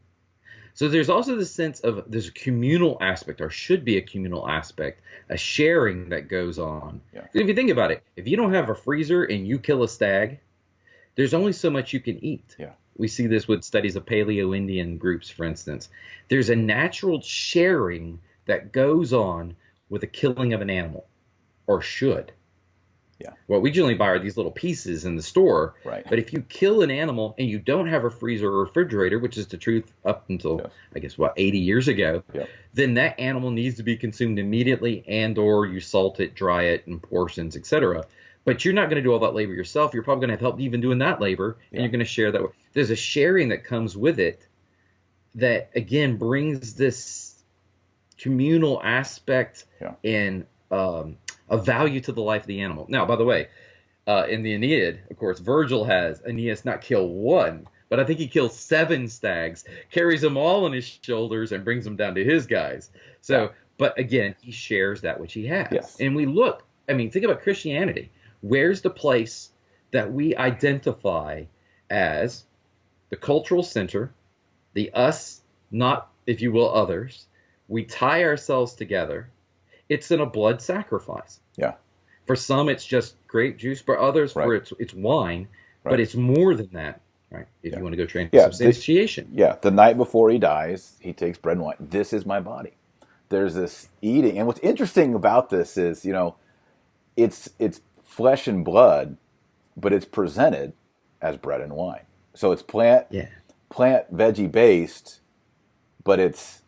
So there's also this sense of there's a communal aspect, or should be a communal aspect, a sharing that goes on. Yeah. If you think about it, if you don't have a freezer and you kill a stag, there's only so much you can eat. Yeah. We see this with studies of Paleo-Indian groups, for instance. There's a natural sharing that goes on with the killing of an animal, or should. Yeah. What we generally buy are these little pieces in the store. Right. But if you kill an animal and you don't have a freezer or refrigerator, which is the truth up until, 80 years ago, then that animal needs to be consumed immediately, and or you salt it, dry it in portions, etc. But you're not going to do all that labor yourself. You're probably going to have help even doing that labor, and you're going to share that. There's a sharing that comes with it that, again, brings this communal aspect and a value to the life of the animal. Now, by the way, in the Aeneid, of course, Virgil has Aeneas not kill one, but I think he kills 7 stags, carries them all on his shoulders, and brings them down to his guys. So, but again, he shares that which he has. Yes. And we look, I mean, think about Christianity. Where's the place that we identify as the cultural center, the us, not, if you will, others? We tie ourselves together. It's in a blood sacrifice. Yeah. For some, it's just grape juice. For others, for it's wine. But it's more than that, right? If you want to go train substantiation. The night before he dies, he takes bread and wine. This is my body. There's this eating. And what's interesting about this is, it's flesh and blood, but it's presented as bread and wine. So it's plant veggie based, but its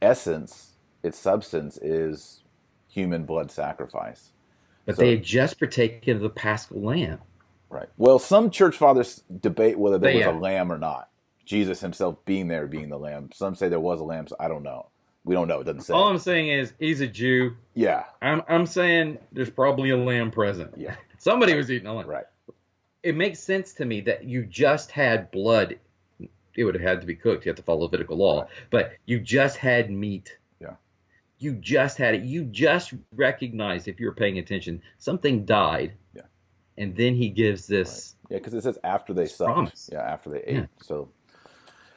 essence, its substance is human blood sacrifice. But they had just partaken of the Paschal lamb. Right. Well, some church fathers debate whether there was a lamb or not. Jesus himself being there, being the lamb. Some say there was a lamb. So I don't know. We don't know. It doesn't say. All I'm saying is he's a Jew. Yeah. I'm saying there's probably a lamb present. Yeah. Somebody was eating a lamb. Right. It makes sense to me that you just had blood. It would have had to be cooked. You have to follow Levitical law. Right. But you just had meat. Yeah. You just had it. You just recognized, if you were paying attention, something died. Yeah. And then he gives this. Right. Yeah, because it says after they supped. Promise. Yeah, after they ate. So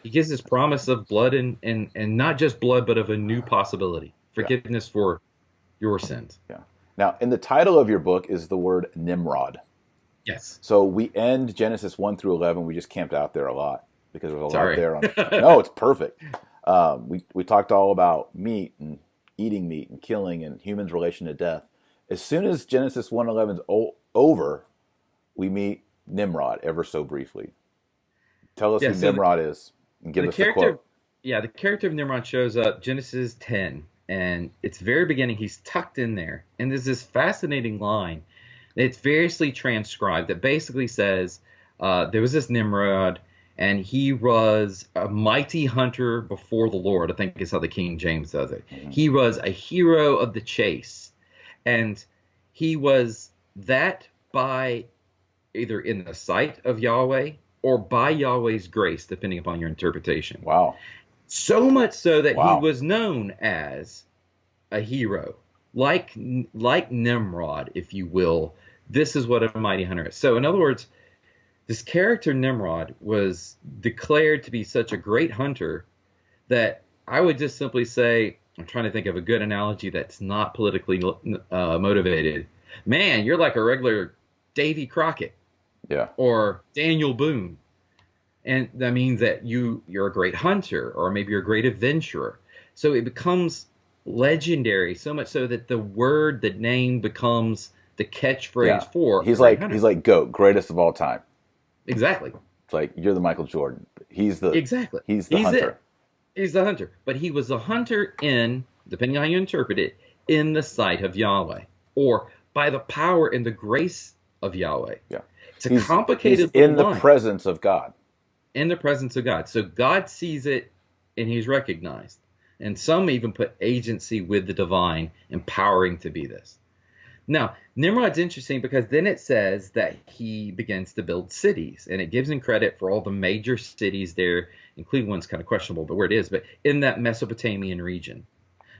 he gives this promise of blood and not just blood, but of a new possibility. Forgiveness for your sins. Yeah. Now, in the title of your book is the word Nimrod. Yes. So we end Genesis 1 through 11. We just camped out there a lot because there was a lot there. No, it's perfect. We talked all about meat and eating meat and killing and humans' relation to death. As soon as Genesis 1:11 is over, we meet Nimrod ever so briefly. Tell us who Nimrod is and give us the quote. Yeah, the character of Nimrod shows up Genesis 10, and it's very beginning. He's tucked in there, and there's this fascinating line. It's variously transcribed that basically says there was this Nimrod, and he was a mighty hunter before the Lord. I think is how the King James does it. Mm-hmm. He was a hero of the chase, and he was that by either in the sight of Yahweh or by Yahweh's grace, depending upon your interpretation. Wow. So much so that he Wow. was known as a hero, like Nimrod, if you will. This is what a mighty hunter is. So, in other words, this character Nimrod was declared to be such a great hunter that I would just simply say, I'm trying to think of a good analogy that's not politically motivated. Man, you're like a regular Davy Crockett, Yeah. or Daniel Boone. And that means that you're a great hunter, or maybe you're a great adventurer. So it becomes legendary, so much so that the name becomes the catchphrase for he's like GOAT, greatest of all time. Exactly. It's like you're the Michael Jordan. He's the Exactly. He's the hunter. He's the hunter. But he was a hunter in, depending on how you interpret it, in the sight of Yahweh, or by the power and the grace of Yahweh. Yeah. It's a complicated he's in the line. presence of God. In the presence of God. So God sees it and he's recognized. And some even put agency with the divine, empowering to be this. Now, Nimrod's interesting because then it says that he begins to build cities, and it gives him credit for all the major cities there, including one's kind of questionable, but where it is, but in that Mesopotamian region.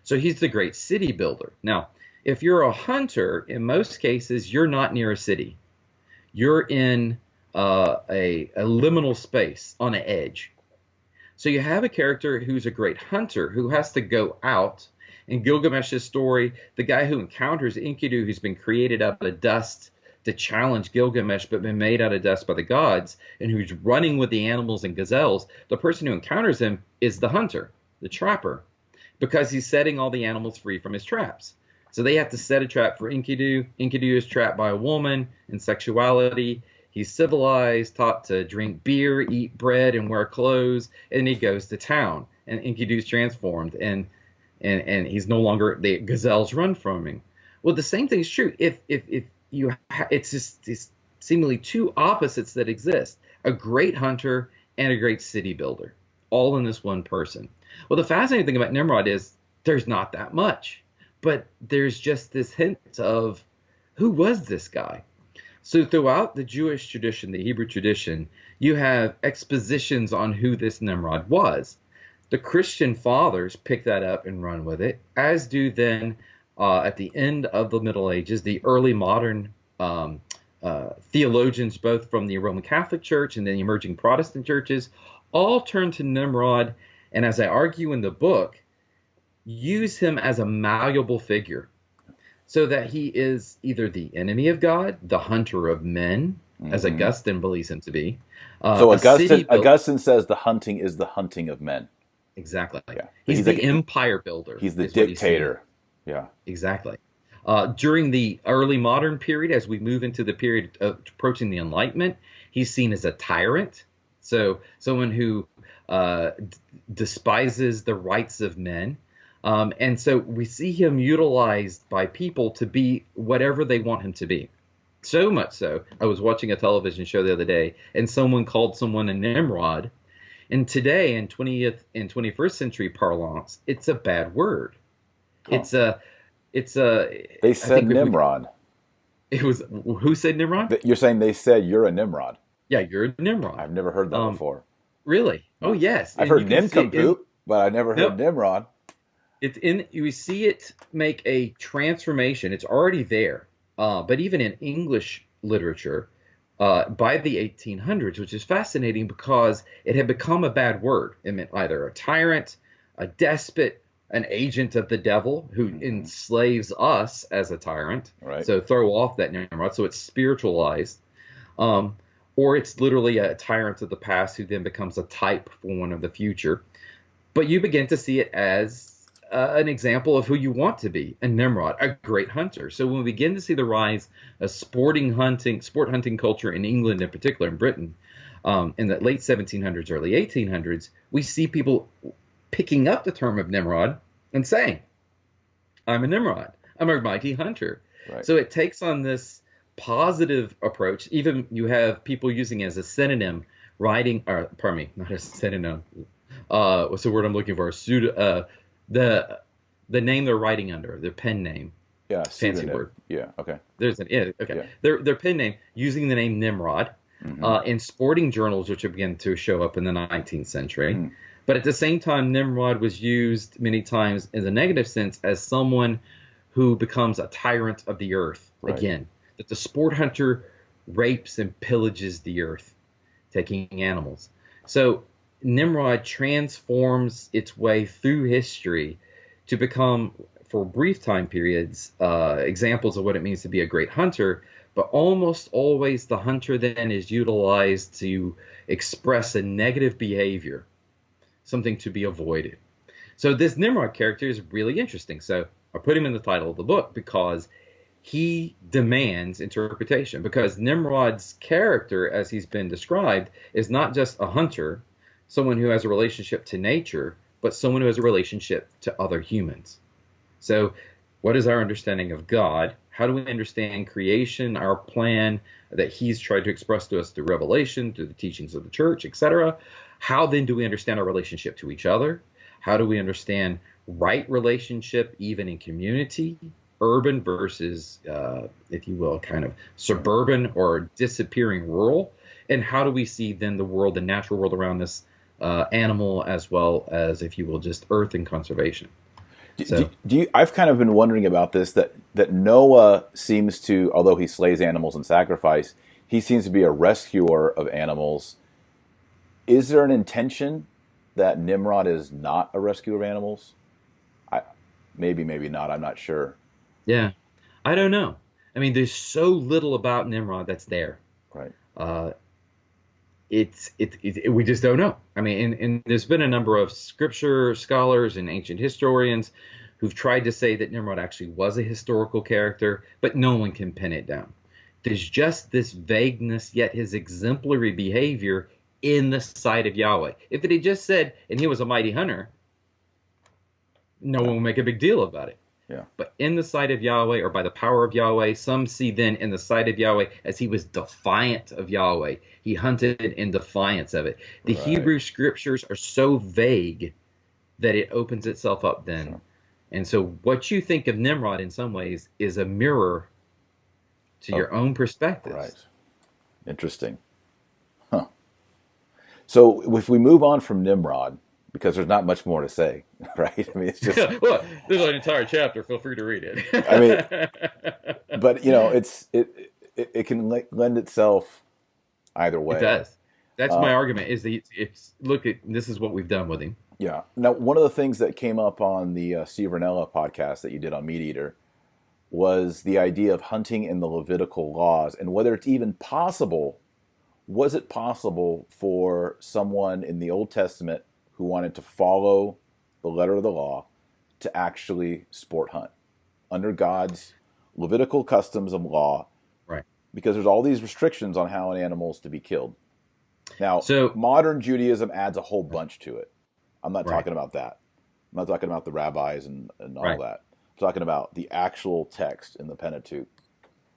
So he's the great city builder. Now, if you're a hunter, in most cases, you're not near a city. You're in a liminal space on an edge. So you have a character who's a great hunter who has to go out. In Gilgamesh's story, the guy who encounters Enkidu, who's been created out of dust to challenge Gilgamesh, but been made out of dust by the gods, and who's running with the animals and gazelles, the person who encounters him is the hunter, the trapper, because he's setting all the animals free from his traps. So they have to set a trap for Enkidu. Enkidu is trapped by a woman in sexuality. He's civilized, taught to drink beer, eat bread, and wear clothes, and he goes to town. And Enkidu's transformed, and he's no longer, the gazelles run from him. Well, the same thing is true. If you, it's just it's seemingly two opposites that exist: a great hunter and a great city builder, all in this one person. Well, the fascinating thing about Nimrod is there's not that much, but there's just this hint of who was this guy. So throughout the Jewish tradition, the Hebrew tradition, you have expositions on who this Nimrod was. The Christian fathers pick that up and run with it, as do then at the end of the Middle Ages, the early modern theologians, both from the Roman Catholic Church and then the emerging Protestant churches, all turn to Nimrod, and as I argue in the book, use him as a malleable figure, so that he is either the enemy of God, the hunter of men, as Augustine believes him to be. So Augustine says the hunting is the hunting of men. Exactly. Yeah. He's the empire builder. He's the dictator. Yeah. Exactly. During the early modern period, as we move into the period of approaching the Enlightenment, he's seen as a tyrant. So someone who despises the rights of men. And so we see him utilized by people to be whatever they want him to be. So much so, I was watching a television show the other day, and someone called someone a Nimrod. And today, in 20th and 21st century parlance, it's a bad word. Oh. They said Nimrod. It was, who said Nimrod? You're saying they said you're a Nimrod. Yeah, you're a Nimrod. I've never heard that before. Really? Oh, yes. I've heard nincompoop, but I never heard Nimrod. You see it make a transformation. It's already there. But even in English literature, by the 1800s, which is fascinating because it had become a bad word. It meant either a tyrant, a despot, an agent of the devil who enslaves us as a tyrant. Right. So throw off that Nimrod. So it's spiritualized. Or it's literally a tyrant of the past who then becomes a type for one of the future. But you begin to see it as an example of who you want to be, a Nimrod, a great hunter. So when we begin to see the rise of sport hunting culture in England in particular, in Britain, in the late 1700s, early 1800s, we see people picking up the term of Nimrod and saying, I'm a Nimrod, I'm a mighty hunter. Right. So it takes on this positive approach. Even you have people using it as a synonym, not a synonym. What's the word I'm looking for? The name they're writing under, their pen name. Yeah, fancy word. Yeah, okay. Okay. Yeah. Their pen name, using the name Nimrod. in sporting journals, which began to show up in the 19th century. Mm. But at the same time, Nimrod was used many times in the negative sense as someone who becomes a tyrant of the earth. Right. Again, that the sport hunter rapes and pillages the earth, taking animals. So Nimrod transforms its way through history to become, for brief time periods, examples of what it means to be a great hunter. But almost always the hunter then is utilized to express a negative behavior, something to be avoided. So this Nimrod character is really interesting. So I put him in the title of the book because he demands interpretation. Because Nimrod's character, as he's been described, is not just a hunter, someone who has a relationship to nature, but someone who has a relationship to other humans. So what is our understanding of God? How do we understand creation, our plan that he's tried to express to us through revelation, through the teachings of the church, etc.? How then do we understand our relationship to each other? How do we understand right relationship even in community, urban versus, if you will, kind of suburban or disappearing rural? And how do we see then the world, the natural world around us, animal as well as, if you will, just earth and conservation? So, I've kind of been wondering about this, that Noah seems to, although he slays animals in sacrifice, he seems to be a rescuer of animals. Is there an intention that Nimrod is not a rescuer of animals? Maybe not. I'm not sure. Yeah, I don't know. I mean, there's so little about Nimrod that's there. Right. We just don't know. I mean, and there's been a number of scripture scholars and ancient historians who've tried to say that Nimrod actually was a historical character, but no one can pin it down. There's just this vagueness, yet his exemplary behavior in the sight of Yahweh. If it had just said, and he was a mighty hunter, no one would make a big deal about it. Yeah. But in the sight of Yahweh, or by the power of Yahweh, some see then in the sight of Yahweh as he was defiant of Yahweh. He hunted in defiance of it. The Right. Hebrew scriptures are so vague that it opens itself up then. Sure. And so what you think of Nimrod in some ways is a mirror to your own perspectives. Right. Interesting. Huh. So if we move on from Nimrod, because there's not much more to say, right? I mean, it's just well, there's an entire chapter. Feel free to read it. I mean, but it can lend itself either way. It does. That's my argument. Is that it's look at this is what we've done with him. Yeah. Now, one of the things that came up on the Steve Ranella podcast that you did on Meat Eater was the idea of hunting in the Levitical laws and whether it's even possible. Was it possible for someone in the Old Testament who wanted to follow the letter of the law to actually sport hunt under God's Levitical customs and law? Right. Because there's all these restrictions on how an animal is to be killed. Now, modern Judaism adds a whole bunch to it. I'm not talking about that. I'm not talking about the rabbis and all that. I'm talking about the actual text in the Pentateuch.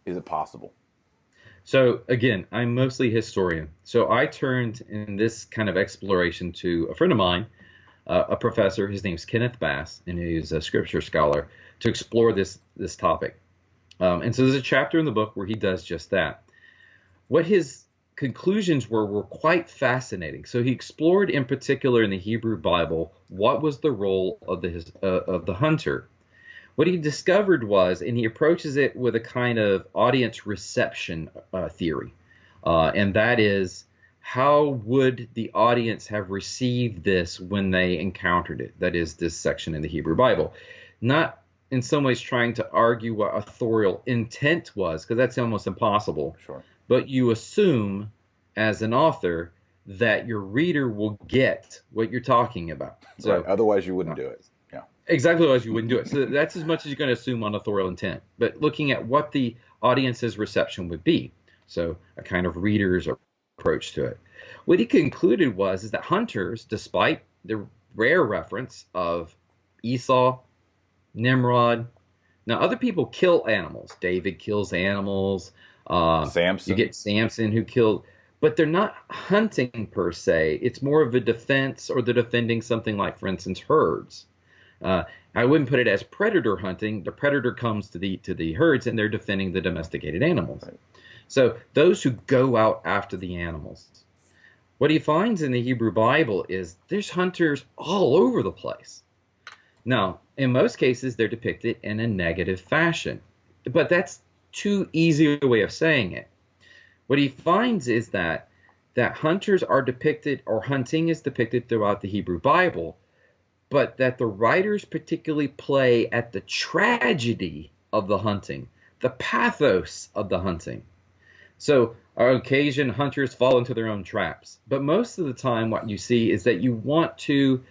Is it possible? So again, I'm mostly historian. So I turned in this kind of exploration to a friend of mine, a professor. His name's Kenneth Bass, and he's a scripture scholar, to explore this topic. And so there's a chapter in the book where he does just that. What his conclusions were quite fascinating. So he explored in particular in the Hebrew Bible what was the role of the hunter. What he discovered was, and he approaches it with a kind of audience reception theory, and that is, how would the audience have received this when they encountered it? That is, this section in the Hebrew Bible. Not in some ways trying to argue what authorial intent was, because that's almost impossible. Sure. But you assume, as an author, that your reader will get what you're talking about. So, otherwise, you wouldn't do it. Exactly, as you wouldn't do it. So that's as much as you're going to assume on authorial intent. But looking at what the audience's reception would be, so a kind of reader's approach to it. What he concluded is that hunters, despite the rare reference of Esau, Nimrod, now other people kill animals. David kills animals. Samson. You get Samson who killed, but they're not hunting per se. It's more of a defense, or they're defending something like, for instance, herds. I wouldn't put it as predator hunting. The predator comes to the herds, and they're defending the domesticated animals. Right. So those who go out after the animals. What he finds in the Hebrew Bible is there's hunters all over the place. Now, in most cases, they're depicted in a negative fashion, but that's too easy a way of saying it. What he finds is that hunters are depicted, or hunting is depicted throughout the Hebrew Bible, but that the writers particularly play at the tragedy of the hunting, the pathos of the hunting. So, on occasion, hunters fall into their own traps. But most of the time, what you see is that you want to,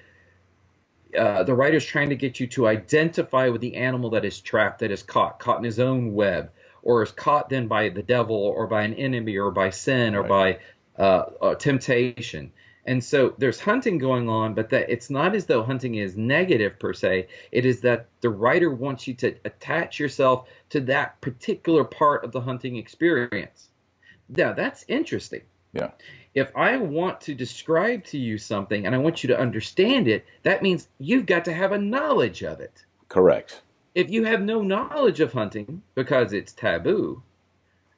the writer's trying to get you to identify with the animal that is trapped, that is caught in his own web, or is caught then by the devil, or by an enemy, or by sin, or by temptation. And so there's hunting going on, but that it's not as though hunting is negative per se. It is that the writer wants you to attach yourself to that particular part of the hunting experience. Now, that's interesting. Yeah. If I want to describe to you something and I want you to understand it, that means you've got to have a knowledge of it. Correct. If you have no knowledge of hunting because it's taboo,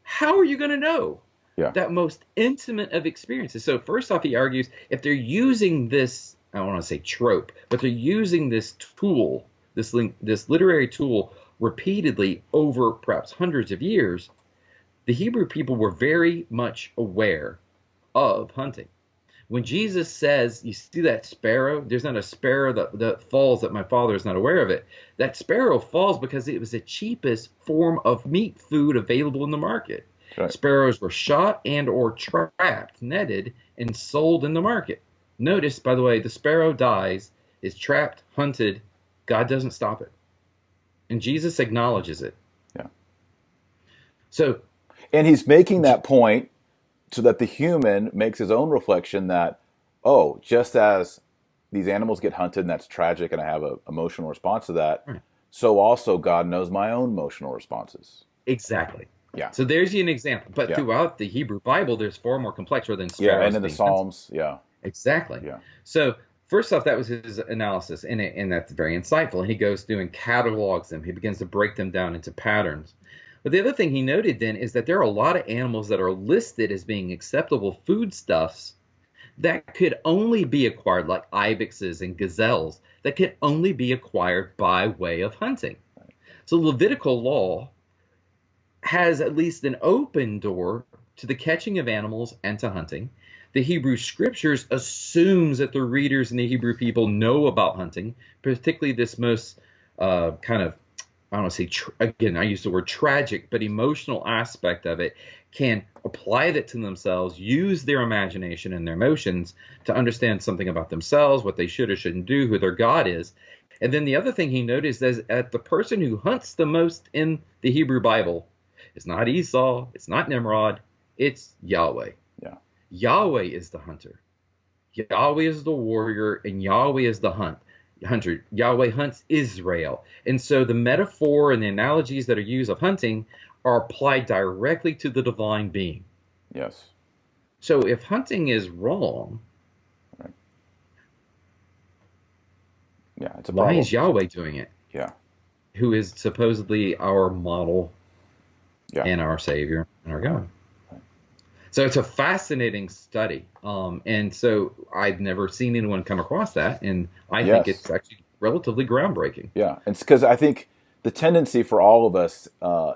how are you going to know? Yeah. That most intimate of experiences. So first off, he argues if they're using this, I don't want to say trope, but they're using this tool, this literary tool repeatedly over perhaps hundreds of years, the Hebrew people were very much aware of hunting. When Jesus says, you see that sparrow? There's not a sparrow that falls that my Father is not aware of it. That sparrow falls because it was the cheapest form of meat food available in the market. Right. Sparrows were shot and or trapped, netted, and sold in the market. Notice, by the way, the sparrow dies, is trapped, hunted. God doesn't stop it. And Jesus acknowledges it. Yeah. So, and he's making that point so that the human makes his own reflection that, oh, just as these animals get hunted and that's tragic and I have an emotional response to that, right, so also God knows my own emotional responses. Exactly. Yeah. So there's an example. But throughout the Hebrew Bible, there's far more complex rather than sparrows. Yeah, and in the Psalms, yeah. Exactly. Yeah. So first off, that was his analysis, and that's very insightful. And he goes through and catalogs them. He begins to break them down into patterns. But the other thing he noted then is that there are a lot of animals that are listed as being acceptable foodstuffs that could only be acquired, like ibexes and gazelles, that could only be acquired by way of hunting. Right. So Levitical law has at least an open door to the catching of animals and to hunting. The Hebrew scriptures assumes that the readers and the Hebrew people know about hunting, particularly this most kind of, I don't want to say, again, I use the word tragic, but emotional aspect of it, can apply that to themselves, use their imagination and their emotions to understand something about themselves, what they should or shouldn't do, who their God is. And then the other thing he noticed is that the person who hunts the most in the Hebrew Bible, it's not Esau, it's not Nimrod, it's Yahweh. Yeah. Yahweh is the hunter. Yahweh is the warrior, and Yahweh is the hunter. Yahweh hunts Israel. And so the metaphor and the analogies that are used of hunting are applied directly to the divine being. Yes. So if hunting is wrong, right, yeah, it's a why problem. is Yahweh doing it? Yeah. Who is supposedly our model, yeah, and our Savior and our God. Right. So it's a fascinating study. And so I've never seen anyone come across that. And I think it's actually relatively groundbreaking. Yeah. It's because I think the tendency for all of us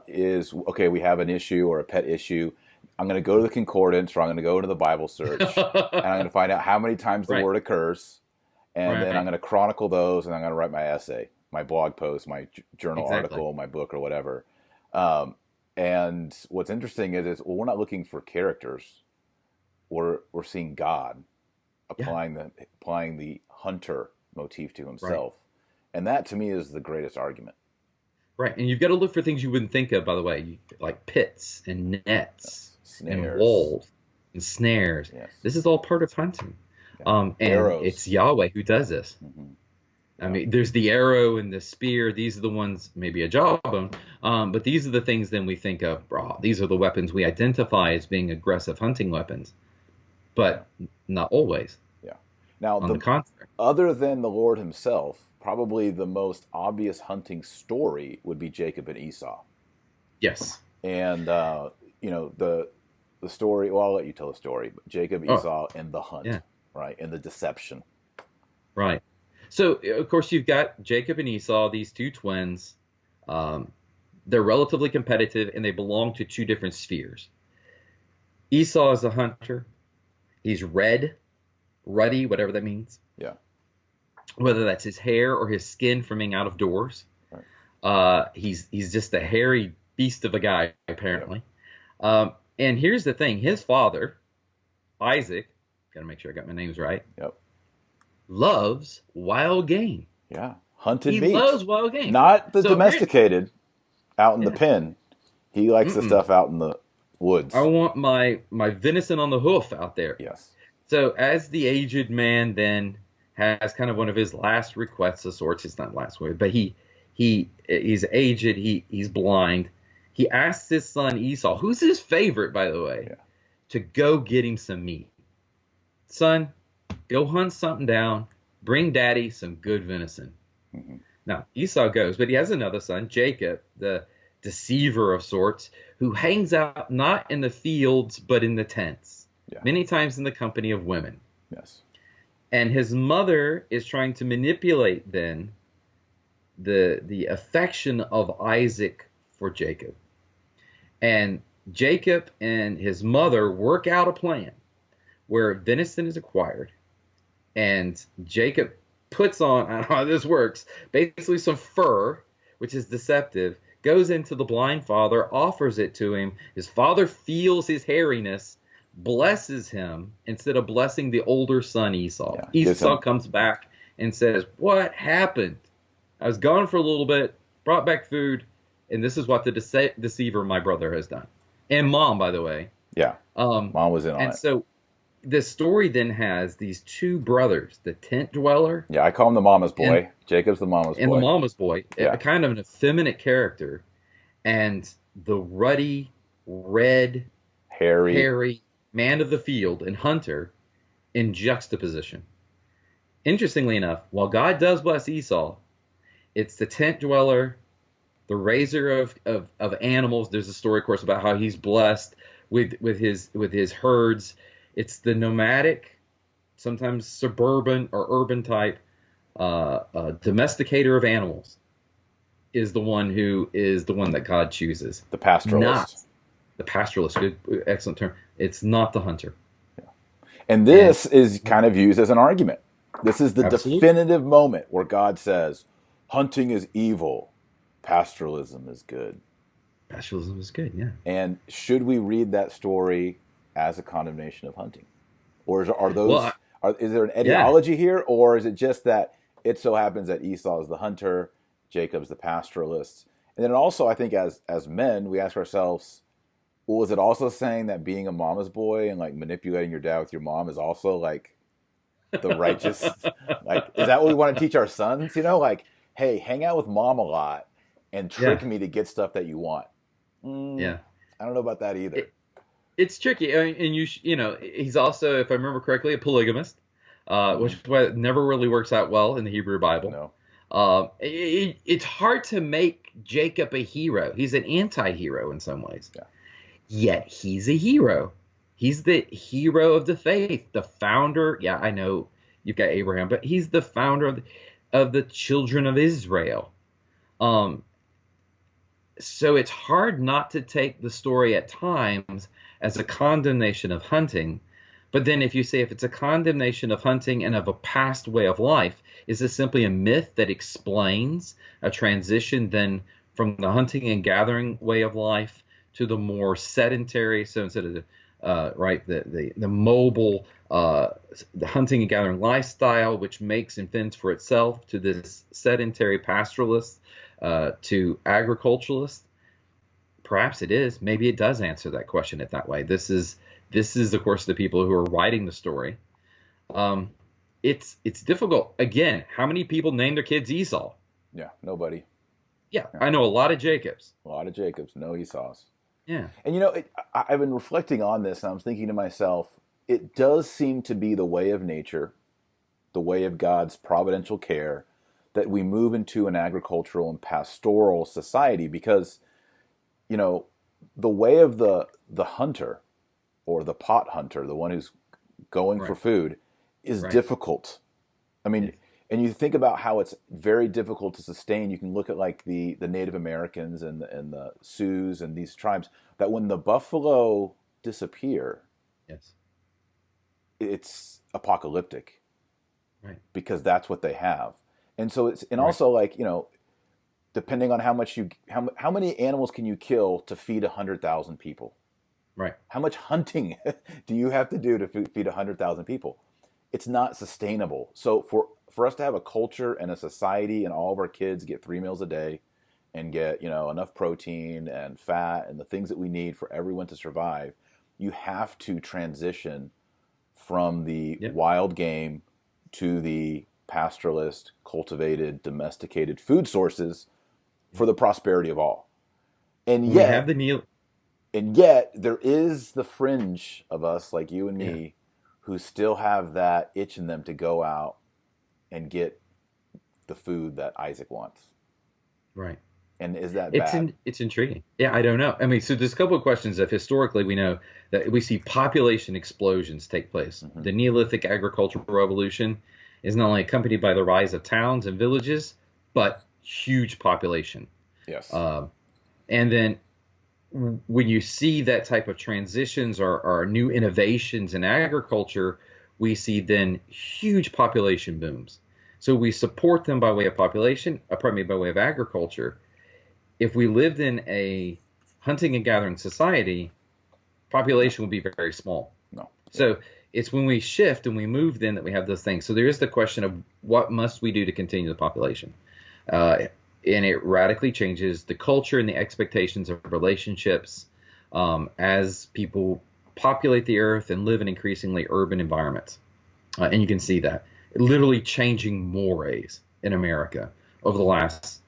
is, okay, we have an issue or a pet issue. I'm going to go to the concordance, or I'm going to go to the Bible search, and I'm going to find out how many times the word occurs. And then I'm going to chronicle those, and I'm going to write my essay, my blog post, my journal article, my book, or whatever. And what's interesting is well, we're not looking for characters. We're seeing God applying the hunter motif to himself. Right. And that to me is the greatest argument. Right. And you've got to look for things you wouldn't think of, by the way, like pits and nets and walls and snares. Yes. This is all part of hunting. Yeah. And arrows. It's Yahweh who does this. Mm-hmm. I mean, there's the arrow and the spear. These are the ones, maybe a jawbone. But these are the things then we think of, these are the weapons we identify as being aggressive hunting weapons. But not always. Yeah. Now, on the contrary. Other than the Lord himself, probably the most obvious hunting story would be Jacob and Esau. Yes. And the story. Well, I'll let you tell the story. But Jacob, Oh, Esau, and the hunt, yeah, right, and the deception. right. So, of course, you've got Jacob and Esau, these two twins. Um, they're relatively competitive and they belong to two different spheres. Esau is a hunter. He's ruddy, whatever that means, Yeah, whether that's his hair or his skin from being out of doors. right. He's just a hairy beast of a guy, Yep, apparently. And here's the thing: his father, Isaac, got to make sure I got my names right, yep, loves wild game. yeah. Hunted He meat, loves wild game. not the So here, domesticated out in the yeah, pen. He likes the mm-mm. stuff out in the I woods. want my venison on the hoof out there. Yes. So as the aged man then has kind of one of his last requests of sorts. It's not last word, but he's aged. He's blind. He asks his son Esau, who's his favorite, by the way, Yeah. to go get him some meat. Son, go hunt something down. Bring daddy some good venison. Hmm. Now, Esau goes, but he has another son, Jacob, the deceiver of sorts, who hangs out not in the fields, but in the tents, Yeah. many times in the company of women. Yes. And his mother is trying to manipulate then the affection of Isaac for Jacob. And Jacob and his mother work out a plan where venison is acquired, and Jacob puts on, I don't know how this works, basically some fur, which is deceptive, goes into the blind father, offers it to him. His father feels his hairiness, blesses him instead of blessing the older son Esau. Yeah. Gives Esau him. comes back and says, "What happened? I was gone for a little bit, brought back food, and this is what the deceiver, my brother, has done." And mom, by the way. Yeah. Um, Mom was in on and it. so the story then has these two brothers, the tent dweller Yeah, I call him the mama's boy. and, Jacob's the mama's and the boy. mama's boy, Yeah. a kind of an effeminate character, and the ruddy, red, Harry. hairy man of the field and hunter in juxtaposition. Interestingly enough, while God does bless Esau, it's the tent dweller, the raiser of animals. There's a story, of course, about how he's blessed with his herds. It's the nomadic, sometimes suburban or urban type domesticator of animals is the one that God chooses. The pastoralist. Not the pastoralist. Good, excellent term. It's not the hunter. And this is kind of used as an argument. This is the Absolutely. definitive moment where God says, hunting is evil, pastoralism is good. Pastoralism is good, yeah. And should we read that story as a condemnation of hunting? Or Well, is there an yeah. ideology here? Or is it just that it so happens that Esau is the hunter, Jacob's the pastoralist? And then also, I think as men, we ask ourselves, well, is it also saying that being a mama's boy and like manipulating your dad with your mom is also like the righteous? Like, is that what we want to teach our sons? Like, hey, hang out with mom a lot and trick me to get stuff that you want. Yeah. I don't know about that either. It's tricky. I mean, and he's also, if I remember correctly, a polygamist, which never really works out well in the Hebrew Bible. No. It's hard to make Jacob a hero. He's an anti-hero in some ways. Yeah. Yet he's a hero. He's the hero of the faith, the founder. Yeah, I know you've got Abraham, but he's the founder of the children of Israel. So it's hard not to take the story at times as a condemnation of hunting. But then if it's a condemnation of hunting and of a past way of life, is this simply a myth that explains a transition then from the hunting and gathering way of life to the more sedentary, so instead of the mobile the hunting and gathering lifestyle, which makes and fends for itself, to this sedentary pastoralist, to agriculturalist? Perhaps it is. Maybe it does answer that question in that way. This is, of course, the people who are writing the story. It's difficult. Again, how many people name their kids Esau? Yeah, nobody. Yeah, I know a lot of Jacobs. A lot of Jacobs, no Esau's. Yeah. And I've been reflecting on this, and I'm thinking to myself, it does seem to be the way of nature, the way of God's providential care, that we move into an agricultural and pastoral society because, the way of the hunter or the pot hunter, the one who's going for Right. food, is Right. difficult. I mean, Yes. and you think about how it's very difficult to sustain. You can look at like the Native Americans and the Sioux and these tribes that when the buffalo disappear, Yes. it's apocalyptic Right. because that's what they have. And so it's and Right. also like depending on how much how many animals can you kill to feed 100,000 people? Right. How much hunting do you have to do to feed 100,000 people? It's not sustainable. So for us to have a culture and a society and all of our kids get 3 meals a day and get enough protein and fat and the things that we need for everyone to survive, you have to transition from the Yep. wild game to the pastoralist, cultivated, domesticated food sources for the prosperity of all. And We have yet, the Neil. there is the fringe of us, like you and Yeah. me, who still have that itch in them to go out and get the food that Isaac wants. Right. And is that bad? It's intriguing. Yeah, I don't know. I mean, so there's a couple of questions that historically we know that we see population explosions take place. Mm-hmm. The Neolithic agricultural revolution is not only accompanied by the rise of towns and villages, but huge population. Yes. And then when you see that type of transitions or new innovations in agriculture, we see then huge population booms. So we support them by way of by way of agriculture. If we lived in a hunting and gathering society, population would be very small. No. So it's when we shift and we move then that we have those things. So there is the question of what must we do to continue the population? And it radically changes the culture and the expectations of relationships as people populate the earth and live in increasingly urban environments. And you can see that literally changing mores in America over the last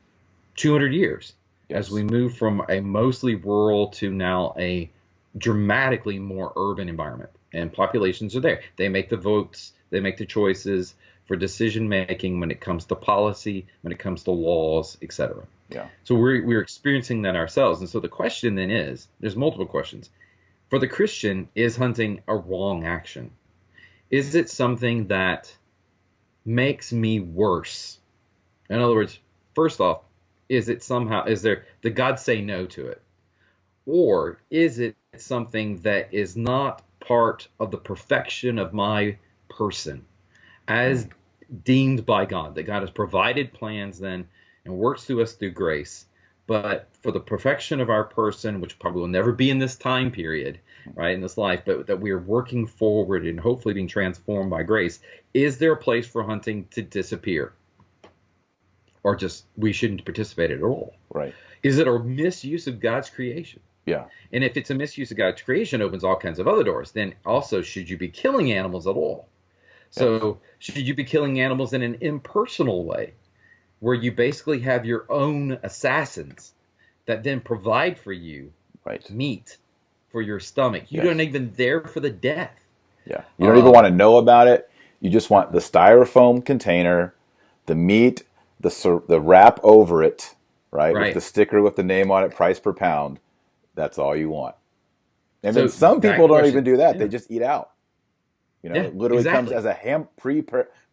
200 years. Yes. As we move from a mostly rural to now a dramatically more urban environment. And populations are there. They make the votes, they make the choices for decision making when it comes to policy, when it comes to laws, etc. Yeah. So we're experiencing that ourselves. And so the question then is, there's multiple questions. For the Christian, is hunting a wrong action? Is it something that makes me worse? In other words, first off, is there, did God say no to it? Or is it something that is not part of the perfection of my person as deemed by God, that God has provided plans then and works through us through grace, but for the perfection of our person, which probably will never be in this time period, right, in this life, but that we are working forward and hopefully being transformed by grace, is there a place for hunting to disappear? Or just we shouldn't participate at all? Right. Is it a misuse of God's creation? Yeah. And if it's a misuse of God's creation, it opens all kinds of other doors. Then also, should you be killing animals at all? So should you be killing animals in an impersonal way, where you basically have your own assassins that then provide for you meat for your stomach? You don't even there for the death. Yeah. You don't even want to know about it. You just want the styrofoam container, the meat, the wrap over it, right? With the sticker with the name on it, price per pound. That's all you want. And then some people don't even do that. Yeah. They just eat out. It literally comes as a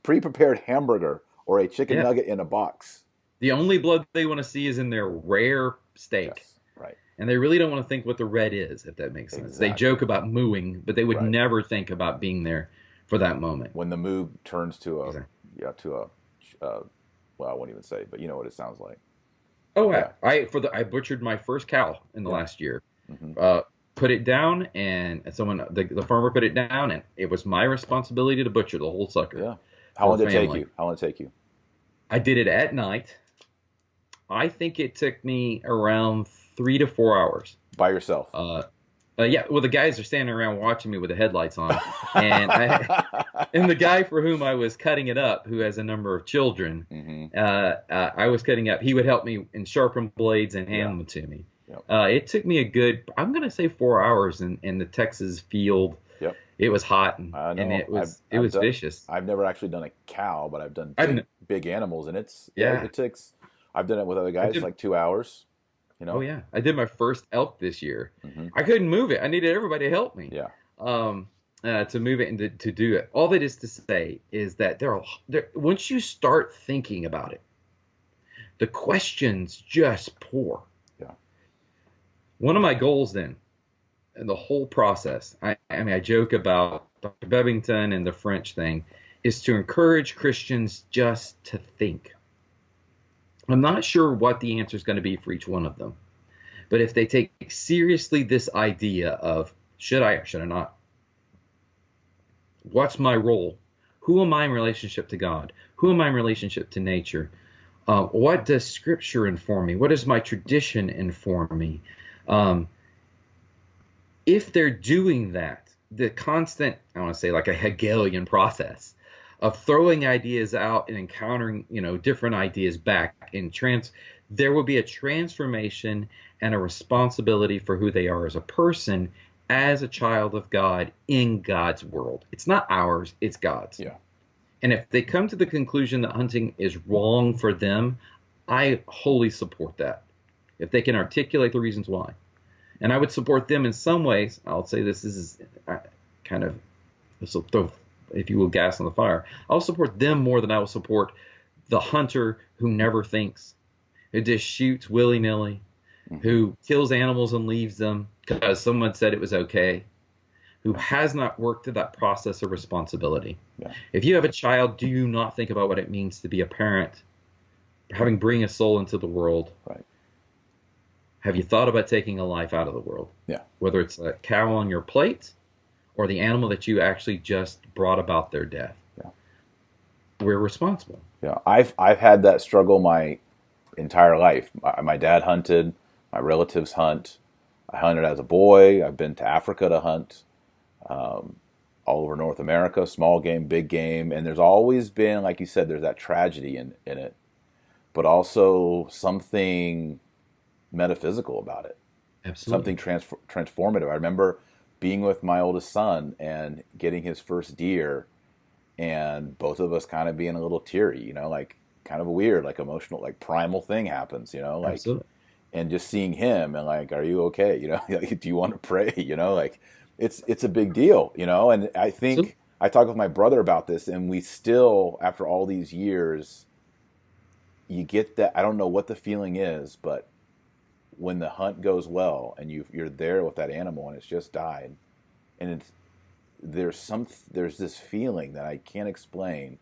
pre-prepared hamburger or a chicken nugget in a box. The only blood they want to see is in their rare steak. Yes, right. And they really don't want to think what the red is, if that makes sense. Exactly. They joke about mooing, but they would never think about being there for that moment. When the moo turns to a, well, I won't even say, but you know what it sounds like. Oh, yeah. I butchered my first cow in the last year. Mm-hmm. Put it down, and the farmer put it down, and it was my responsibility to butcher the whole sucker. Yeah. How long did it take you? I did it at night. I think it took me around 3 to 4 hours. By yourself? Yeah. Well, the guys are standing around watching me with the headlights on, and the guy for whom I was cutting it up, who has a number of children, I was cutting up. He would help me and sharpen blades and hand them to me. Yep. It took me a good, I'm going to say 4 hours in the Texas field. Yep. It was hot and it was vicious. I've never actually done a cow, but I've done big animals, and it takes. I've done it with other guys, like 2 hours. You know? Oh yeah, I did my first elk this year. Hmm. I couldn't move it. I needed everybody to help me. Yeah. Um, to move it and to do it. All that is to say is that once you start thinking about it, the questions just pour. Yeah. One of my goals then, and the whole process, I mean, I joke about Dr. Bebbington and the French thing, is to encourage Christians just to think. I'm not sure what the answer is going to be for each one of them, but if they take seriously this idea of should I or should I not? What's my role? Who am I in relationship to God? Who am I in relationship to nature? What does Scripture inform me? What does my tradition inform me? If they're doing that, the constant, I want to say like a Hegelian process of throwing ideas out and encountering, different ideas back and there will be a transformation and a responsibility for who they are as a person, as a child of God in God's world. It's not ours, it's God's. Yeah. And if they come to the conclusion that hunting is wrong for them, I wholly support that. If they can articulate the reasons why. And I would support them in some ways. I'll say this is kind of, this will throw, if you will, gas on the fire. I'll support them more than I will support the hunter who never thinks, who just shoots willy-nilly, who kills animals and leaves them because someone said it was okay, who has not worked through that process of responsibility. Yeah. If you have a child, do you not think about what it means to be a parent, having bring a soul into the world? Right. Have you thought about taking a life out of the world? Yeah. Whether it's a cow on your plate or the animal that you actually just brought about their death. Yeah. We're responsible. Yeah. I've had that struggle my entire life. My dad hunted. My relatives hunt. I hunted as a boy. I've been to Africa to hunt. All over North America, small game, big game. And there's always been, like you said, there's that tragedy in it, but also something metaphysical about it. Absolutely. Something transformative. I remember being with my oldest son and getting his first deer, and both of us kind of being a little teary, like kind of a weird, like emotional, like primal thing happens, like, Absolutely. and just seeing him and like, are you okay? Like, do you want to pray? Like, it's a big deal, and I think Absolutely. I talked with my brother about this, and we still, after all these years, you get that, I don't know what the feeling is, but when the hunt goes well and you're there with that animal and it's just died, and there's this feeling that I can't explain,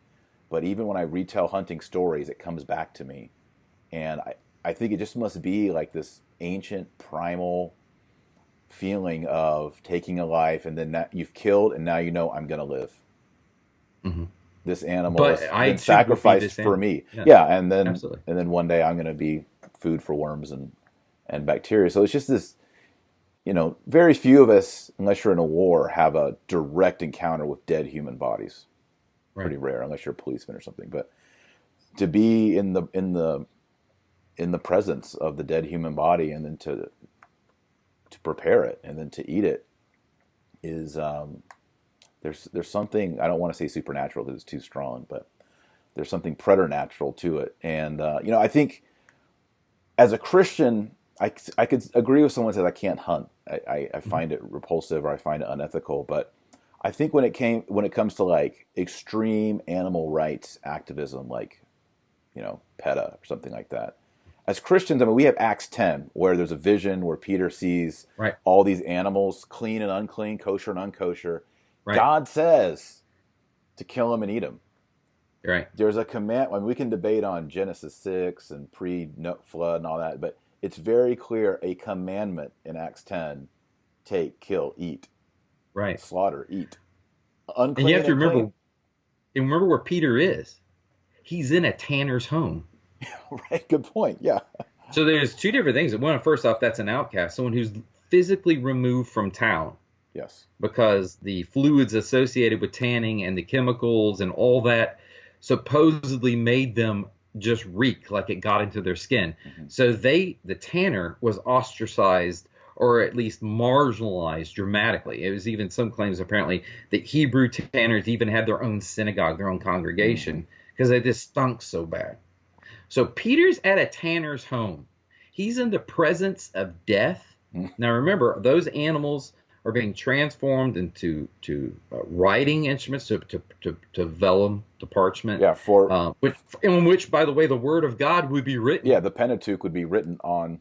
but even when I retell hunting stories, it comes back to me, and I think it just must be like this ancient primal feeling of taking a life, and then you've killed, and now I'm going to live. Mm-hmm. This animal But has I been too sacrificed would be for me. Yeah. Yeah, and then Absolutely. and then one day I'm going to be food for worms and bacteria. So it's just this, very few of us, unless you're in a war, have a direct encounter with dead human bodies. Right. Pretty rare, unless you're a policeman or something. But to be in the presence of the dead human body, and then to prepare it and then to eat it is there's something, I don't want to say supernatural because it's too strong, but there's something preternatural to it. And I think as a Christian, I could agree with someone who says I can't hunt. I find it repulsive, or I find it unethical. But I think when it comes to like extreme animal rights activism, like PETA or something like that, as Christians, I mean, we have Acts 10, where there's a vision where Peter sees all these animals, clean and unclean, kosher and unkosher. Right. God says to kill them and eat them. Right. There's a command. I mean, we can debate on Genesis 6 and pre-flood and all that, but it's very clear, a commandment in Acts 10: take, kill, eat, right, slaughter, eat. Unclean, and you have to remember where Peter is. He's in a tanner's home. Right. Good point. Yeah. So there's two different things. One, first off, that's an outcast, someone who's physically removed from town. Yes. Because the fluids associated with tanning and the chemicals and all that supposedly made them just reek, like it got into their skin. Mm-hmm. So the tanner was ostracized, or at least marginalized dramatically. It was even some claims apparently that Hebrew tanners even had their own synagogue, their own congregation, because they just stunk so bad. So Peter's at a tanner's home. he's in the presence of death. Now remember, those animals are being transformed into writing instruments, to vellum, to parchment. Yeah, In which, by the way, the word of God would be written. Yeah, the Pentateuch would be written on,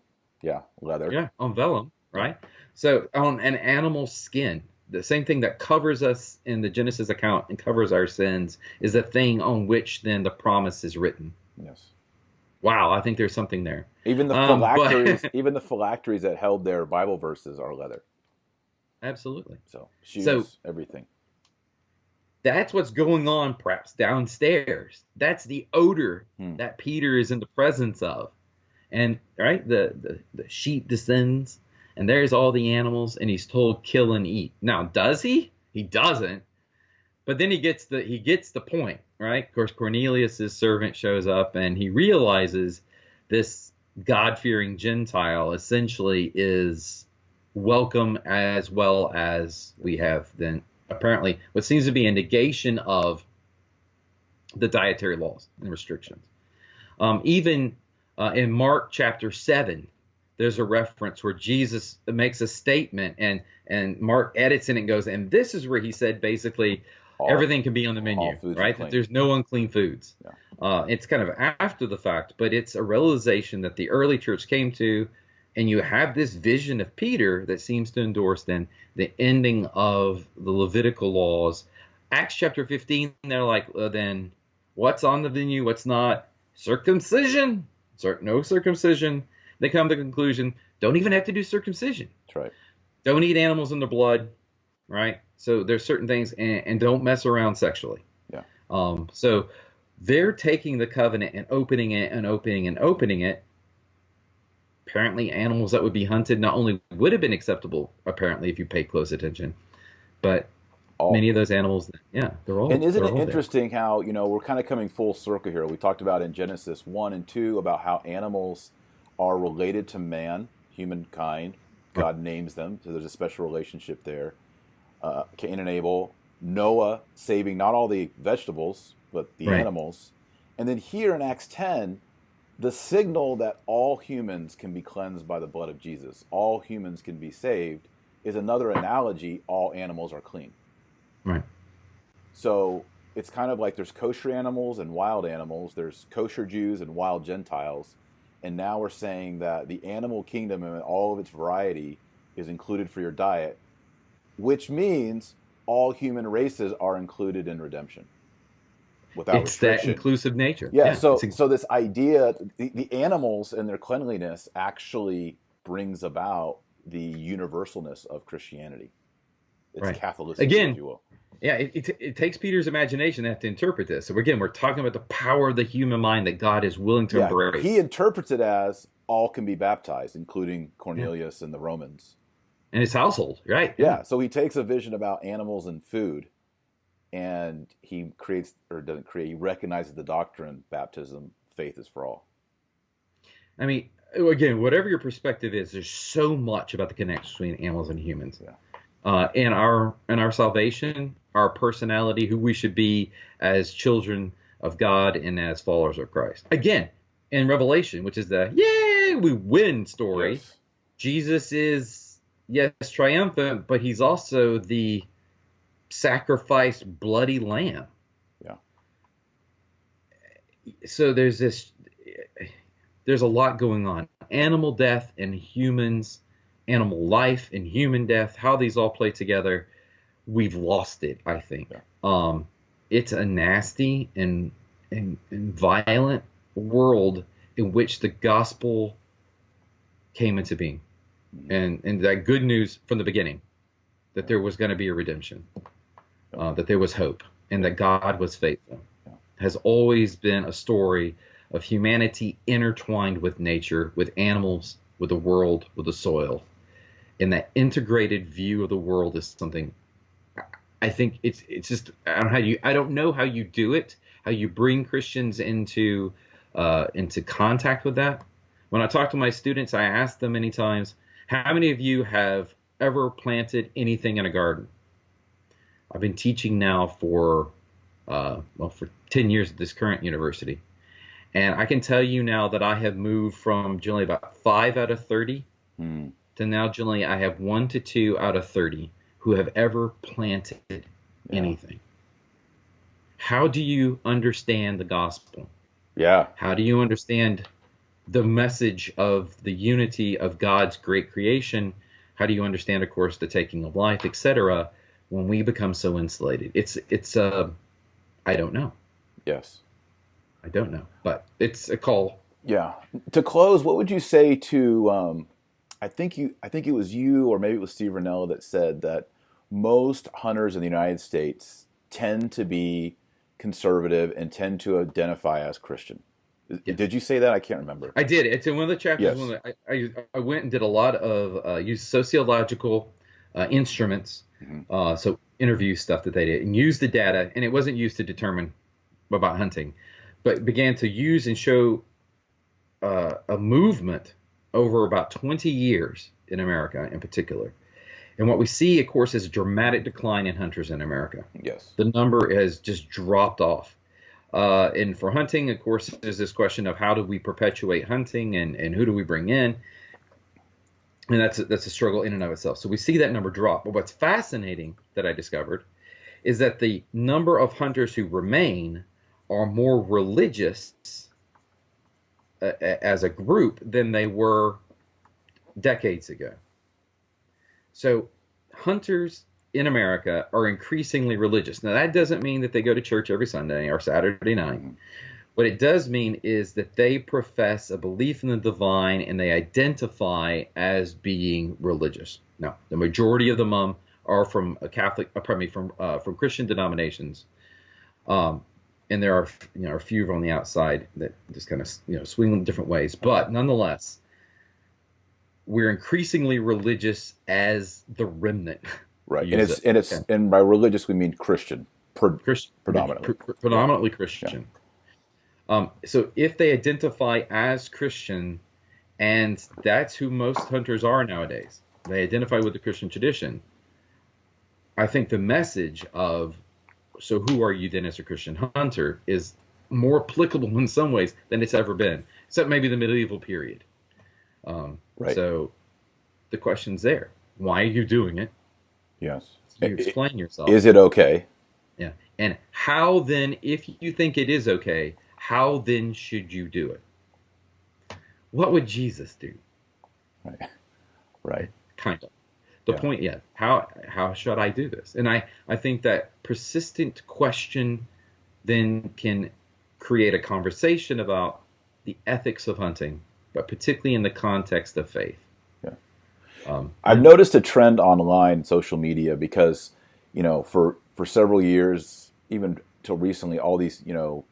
leather. Yeah, on vellum, right? So on an animal skin. The same thing that covers us in the Genesis account and covers our sins is the thing on which then the promise is written. Yes. Wow, I think there's something there. Even the phylacteries, even the phylacteries that held their Bible verses are leather. Absolutely. So shoes, everything. That's what's going on, perhaps downstairs. That's the odor that Peter is in the presence of, and right, the sheep descends, and there's all the animals, and he's told kill and eat. Now, does he? He doesn't. But then he gets the point, right? Of course, Cornelius' servant shows up, and he realizes this God-fearing Gentile essentially is welcome, as well as we have then apparently what seems to be a negation of the dietary laws and restrictions. Even in Mark chapter 7, there's a reference where Jesus makes a statement, and Mark edits it and goes, and this is where he said basically everything can be on the menu, right? That there's no unclean foods. Yeah. It's kind of after the fact, but it's a realization that the early church came to, and you have this vision of Peter that seems to endorse then the ending of the Levitical laws. Acts chapter 15, they're like, well, then what's on the menu, what's not? Circumcision, no circumcision. They come to the conclusion, don't even have to do circumcision. That's right. Don't eat animals in their blood, right? So there's certain things, and don't mess around sexually. Yeah. So they're taking the covenant and opening it and opening it. Apparently, animals that would be hunted not only would have been acceptable, apparently, if you pay close attention, but many of those animals, they're all. And isn't it interesting how, we're kind of coming full circle here. We talked about in Genesis 1 and 2 about how animals are related to man, humankind. God names them, so there's a special relationship there. Cain and Abel, Noah saving not all the vegetables, but the animals. And then here in Acts 10, the signal that all humans can be cleansed by the blood of Jesus, all humans can be saved, is another analogy, all animals are clean. Right. So it's kind of like there's kosher animals and wild animals, there's kosher Jews and wild Gentiles, and now we're saying that the animal kingdom and all of its variety is included for your diet, which means all human races are included in redemption. Without restriction. That inclusive nature. Yeah, so this idea, the animals and their cleanliness actually brings about the universalness of Christianity. It's Catholicism, again, if you will. Yeah, it takes Peter's imagination to have to interpret this. So again, we're talking about the power of the human mind that God is willing to embrace. He interprets it as all can be baptized, including Cornelius and the Romans. And his household, right? Yeah, so he takes a vision about animals and food, and he he recognizes the doctrine, baptism, faith is for all. I mean, again, whatever your perspective is, there's so much about the connection between animals and humans. Yeah. In our salvation, our personality, who we should be as children of God and as followers of Christ. Again, in Revelation, which is the yay, we win story, yes. Jesus is, yes, triumphant, but he's also the sacrificed bloody lamb. Yeah. So there's a lot going on. Animal death and humans, animal life and human death, how these all play together, we've lost it, I think. Yeah. It's a nasty and violent world in which the gospel came into being. Mm-hmm. And that good news from the beginning, that there was going to be a redemption, that there was hope, and that God was faithful, has always been a story of humanity intertwined with nature, with animals, with the world, with the soil. And that integrated view of the world is something, I think it's just, I don't know how you do it, how you bring Christians into contact with that. When I talk to my students, I ask them many times, how many of you have ever planted anything in a garden? I've been teaching now for 10 years at this current university. And I can tell you now that I have moved from generally about 5 out of 30 Hmm. to now generally I have 1 to 2 out of 30 who have ever planted Yeah. anything. How do you understand the gospel? Yeah. How do you understand the message of the unity of God's great creation? How do you understand, of course, the taking of life, etc., when we become so insulated? I don't know. Yes. I don't know, but it's a call. Yeah. To close, what would you say to? I think it was you, or maybe it was Steve Ranella that said that most hunters in the United States tend to be conservative and tend to identify as Christian. Yes, Did you say that? I can't remember. I did. It's in one of the chapters. Yes. I went and did a lot of used sociological instruments, Hmm. so interview stuff that they did, and used the data, and it wasn't used to determine about hunting, but began to use and show a movement over about 20 years in America in particular. And what we see, of course, is a dramatic decline in hunters in America. Yes. The number has just dropped off. And for hunting, of course, there's this question of how do we perpetuate hunting and who do we bring in? And that's a struggle in and of itself. So we see that number drop. But what's fascinating that I discovered is that the number of hunters who remain are more religious as a group than they were decades ago. So hunters in America are increasingly religious. Now, that doesn't mean that they go to church every Sunday or Saturday night. Hmm. What it does mean is that they profess a belief in the divine and they identify as being religious. Now, the majority of them are from from Christian denominations, and there are a few on the outside that just kind of swing in different ways. But nonetheless, we're increasingly religious as the remnant. Right. And by religious we mean Christian, predominantly. Predominantly Yeah. Christian. So if they identify as Christian, and that's who most hunters are nowadays, they identify with the Christian tradition. I think the message of, so who are you then as a Christian hunter, is more applicable in some ways than it's ever been, except maybe the medieval period. Right. So the question's there. Why are you doing it? Yes. You explain yourself. Is it okay? Yeah. And how then, if you think it is okay, how then should you do it? What would Jesus do? Right. Right. Kind of. The point, yeah. How should I do this? And I think that persistent question then can create a conversation about the ethics of hunting, but particularly in the context of faith. Yeah. I've noticed a trend online, social media, because, for several years, even till recently, all these,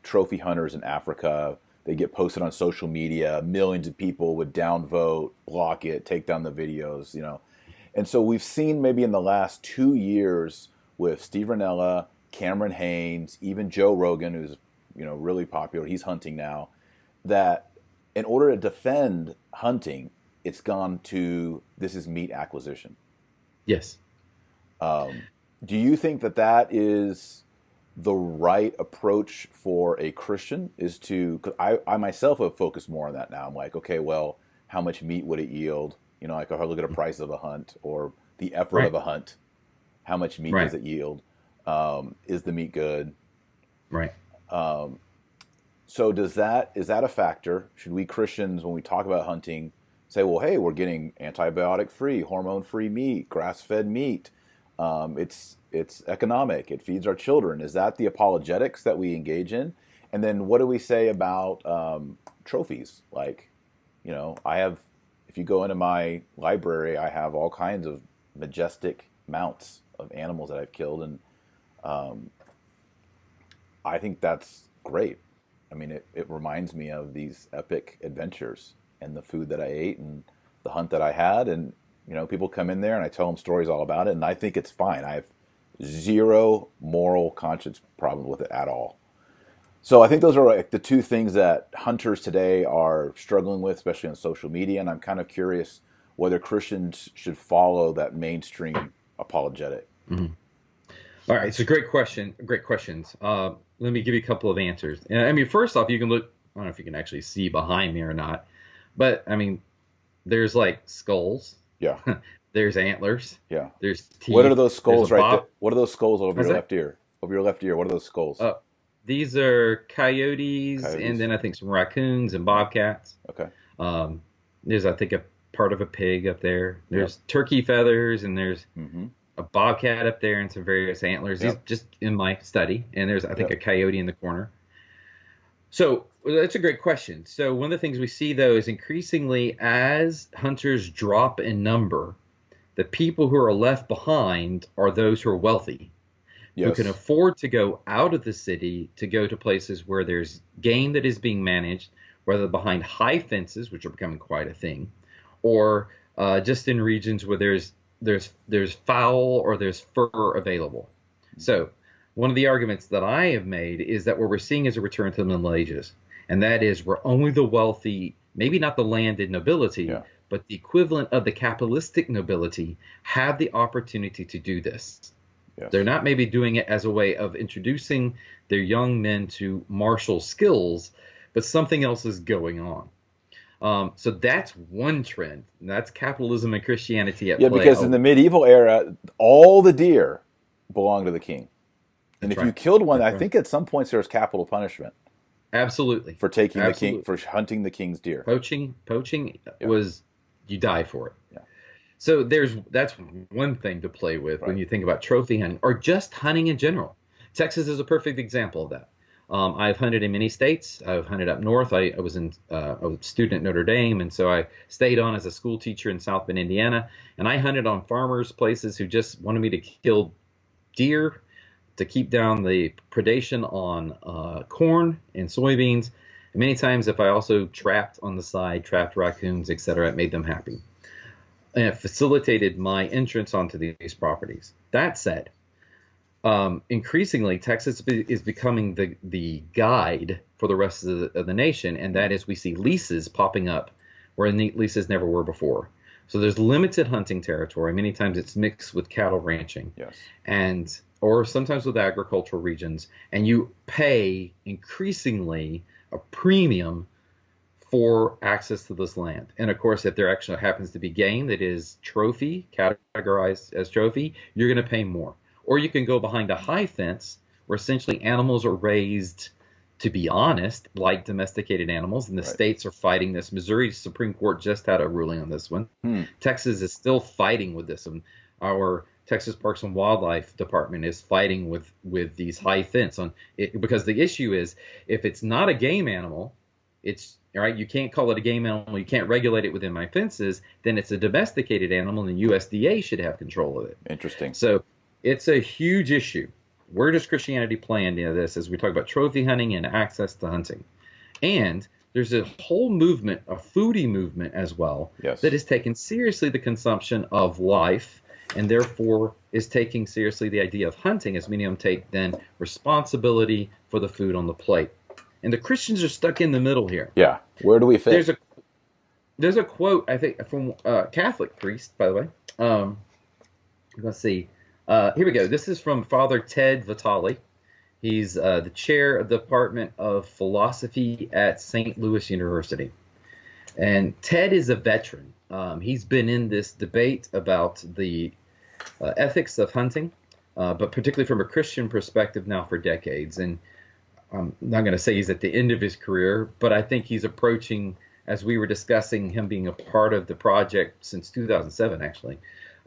trophy hunters in Africa, they get posted on social media. Millions of people would downvote, block it, take down the videos, And so we've seen maybe in the last 2 years with Steve Ranella, Cameron Haynes, even Joe Rogan, who's, really popular, he's hunting now, that in order to defend hunting, it's gone to, this is meat acquisition. Yes. Do you think that is the right approach for a Christian? Is to, because I myself have focused more on that now. I'm like, okay, well, how much meat would it yield? Like if I look at a price of a hunt or the effort of a hunt, how much meat does it yield? Is the meat good? Right. So is that a factor? Should we Christians, when we talk about hunting, say, well, hey, we're getting antibiotic-free, hormone-free meat, grass-fed meat. It's economic. It feeds our children. Is that the apologetics that we engage in? And then what do we say about trophies? Like, if you go into my library, I have all kinds of majestic mounts of animals that I've killed, and I think that's great. I mean, it reminds me of these epic adventures and the food that I ate and the hunt that I had. And, people come in there and I tell them stories all about it, and I think it's fine. I have zero moral conscience problem with it at all. So I think those are like the two things that hunters today are struggling with, especially on social media. And I'm kind of curious whether Christians should follow that mainstream apologetic. Mm-hmm. All right, it's a great question. Great questions. Let me give you a couple of answers. I mean, first off, you can look I don't know if you can actually see behind me or not, but I mean, there's like skulls, Yeah. there's antlers, Yeah. there's What are teeth, those there's a skulls right there? bob. What are those skulls over How's your that? left ear? Over your left ear, what are those skulls? Uh, these are coyotes, and Coyotes? then I think some raccoons and Yeah. bobcats. Okay. Um, there's, I think, a part of a pig up there. Yep. There's turkey feathers, and there's Mm-hmm. a bobcat up there, and some various antlers. These Yep. just in my study, and there's, I think, a Yep. coyote in the corner. So that's a great question. So one of the things we see though is increasingly as hunters drop in number, the people who are left behind are those who are wealthy, who can Yes. afford to go out of the city to go to places where there's game that is being managed, whether behind high fences, which are becoming quite a thing, or just in regions where there's fowl or there's fur available. So one of the arguments that I have made is that what we're seeing is a return to the Middle Ages, and that is where only the wealthy, maybe not the landed nobility, Yeah. but the equivalent of the capitalistic nobility, have the opportunity to do this. Yes. They're not maybe doing it as a way of introducing their young men to martial skills, but something else is going on. So that's one trend. And that's capitalism and Christianity at Yeah, play. because in the medieval era, all the deer belonged to the king. And That's if you right. killed one, That's I right. think at some points there was capital punishment Absolutely. for taking the king, Absolutely. for hunting the king's deer. Poaching Yeah. was, you die for it. Yeah. So that's one thing to play with when Right. you think about trophy hunting or just hunting in general. Texas is a perfect example of that. I've hunted in many states. I've hunted up north. I was a student at Notre Dame, and so I stayed on as a school teacher in South Bend, Indiana. And I hunted on farmers' places who just wanted me to kill deer to keep down the predation on corn and soybeans. And many times, if I also trapped on the side, trapped raccoons, etc., it made them happy. And it facilitated my entrance onto these properties. That said, increasingly, Texas is becoming the guide for the rest of the nation, and that is we see leases popping up where leases never were before. So there's limited hunting territory. Many times it's mixed with cattle ranching, Yes. and or sometimes with agricultural regions, and you pay increasingly a premium for access to this land. And of course, if there actually happens to be game that is trophy, categorized as trophy, you're going to pay more. Or you can go behind a high fence where essentially animals are raised, to be honest, like domesticated animals, and the Right. states are fighting this. Missouri Supreme Court just had a ruling on this one. Texas is still fighting with this, and our Texas Parks and Wildlife Department is fighting with these high fence on it, because the issue is if it's not a game animal, it's all right. You can't call it a game animal. You can't regulate it within my fences. Then it's a domesticated animal, and the USDA should have control of it. Interesting. So it's a huge issue. Where does Christianity play into this as we talk about trophy hunting and access to hunting? And there's a whole movement, a foodie movement as well, Yes. that is taking seriously the consumption of life, and therefore is taking seriously the idea of hunting, as many of them take then responsibility for the food on the plate. And the Christians are stuck in the middle here. Yeah. Where do we fit? There's a quote, I think, from a Catholic priest, by the way. Let's see. Here we go. This is from Father Ted Vitale. He's the chair of the Department of Philosophy at St. Louis University. And Ted is a veteran. He's been in this debate about the ethics of hunting, but particularly from a Christian perspective now for decades. And I'm not going to say he's at the end of his career, but I think he's approaching, as we were discussing him being a part of the project since 2007, actually.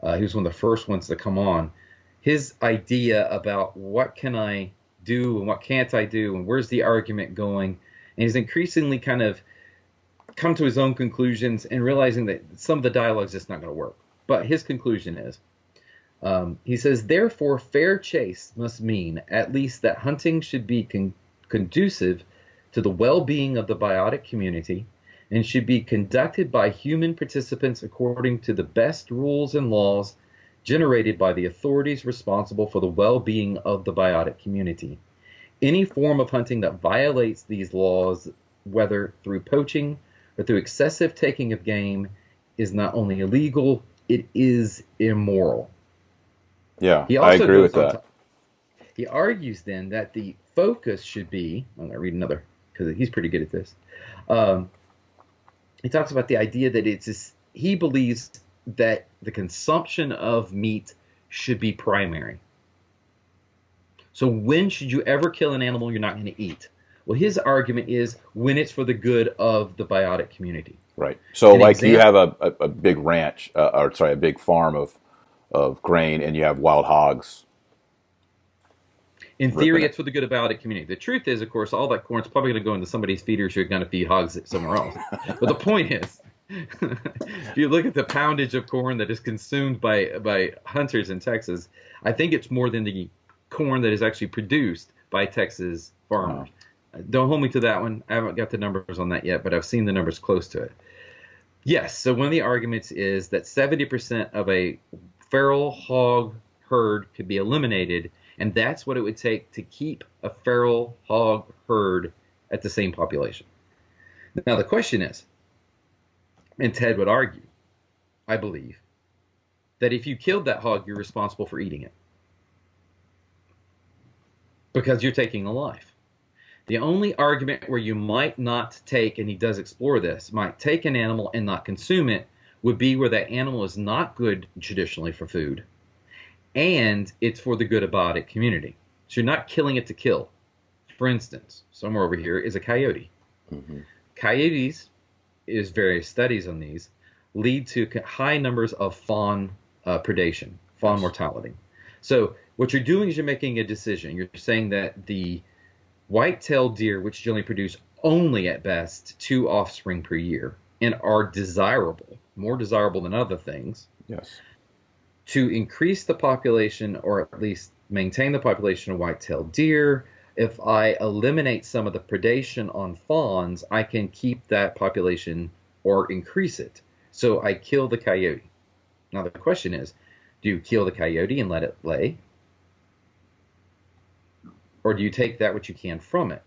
He was one of the first ones to come on. His idea about what can I do and what can't I do and where's the argument going. And he's increasingly kind of come to his own conclusions and realizing that some of the dialogue is just not going to work. But his conclusion is, he says, therefore, fair chase must mean at least that hunting should be conducive to the well-being of the biotic community and should be conducted by human participants according to the best rules and laws generated by the authorities responsible for the well-being of the biotic community. Any form of hunting that violates these laws, whether through poaching or through excessive taking of game, is not only illegal, it is immoral. Yeah, He I also agree with goes on that. He argues then that the focus should be, I'm going to read another because he's pretty good at this. He talks about the idea that he believes that the consumption of meat should be primary. So when should you ever kill an animal you're not going to eat? Well, his argument is when it's for the good of the biotic community. Right. So you have a big ranch, a big farm of grain, and you have wild hogs. In theory, it's for the good of the biotic community. The truth is, of course, all that corn's probably going to go into somebody's feeders who are going to feed hogs somewhere else. But the point is, if you look at the poundage of corn that is consumed by hunters in Texas, I think it's more than the corn that is actually produced by Texas farmers. Wow. Don't hold me to that one. I haven't got the numbers on that yet, but I've seen the numbers close to it. Yes, so one of the arguments is that 70% of a feral hog herd could be eliminated, and that's what it would take to keep a feral hog herd at the same population. Now the question is, and Ted would argue, I believe, that if you killed that hog, you're responsible for eating it. Because you're taking a life. The only argument where you might not take, and he does explore this, might take an animal and not consume it, would be where that animal is not good traditionally for food, and it's for the good of biotic community. So you're not killing it to kill. For instance, somewhere over here is a coyote. Mm-hmm. Coyotes, is various studies on these, lead to high numbers of fawn predation, fawn mortality. So what you're doing is you're making a decision. You're saying that the white-tailed deer, which generally produce only at best 2 offspring per year and are desirable, more desirable than other things, yes, to increase the population or at least maintain the population of white-tailed deer, if I eliminate some of the predation on fawns, I can keep that population or increase it. So I kill the coyote. Now the question is, do you kill the coyote and let it lay? Or do you take that which you can from it?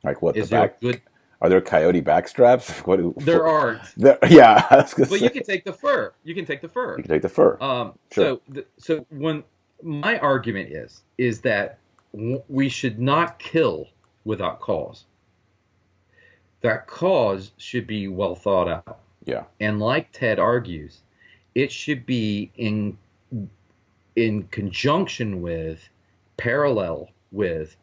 Like what? Is there a good... Are there coyote backstraps? There aren't. Yeah, I was gonna say. You can take the fur. You can take the fur. Sure. So when my argument is that we should not kill without cause. That cause should be well thought out. Yeah. And like Ted argues, it should be in conjunction with, parallel with,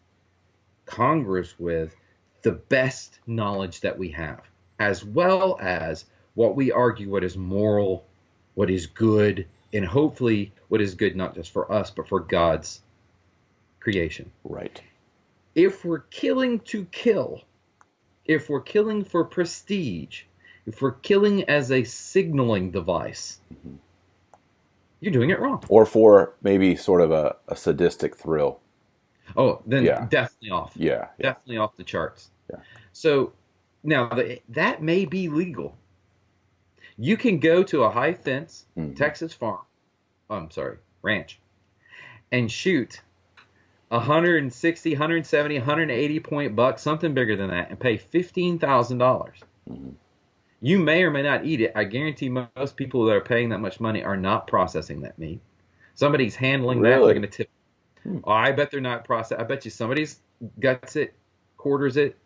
congruous with the best knowledge that we have, as well as what we argue what is moral, what is good, and hopefully what is good not just for us, but for God's creation. Right. If we're killing to kill, if we're killing for prestige, if we're killing as a signaling device, mm-hmm. you're doing it wrong. Or for maybe sort of a sadistic thrill. Oh, then definitely off. Yeah. Definitely off the charts. Yeah. So now that may be legal. You can go to a high fence mm-hmm. Texas ranch, and shoot 160, 170, 180 point buck, something bigger than that, and pay $15,000. Mm-hmm. You may or may not eat it. I guarantee most people that are paying that much money are not processing that meat. Somebody's handling that. They're going to tip. Oh, I bet they're not processing. I bet you somebody's guts it, quarters it,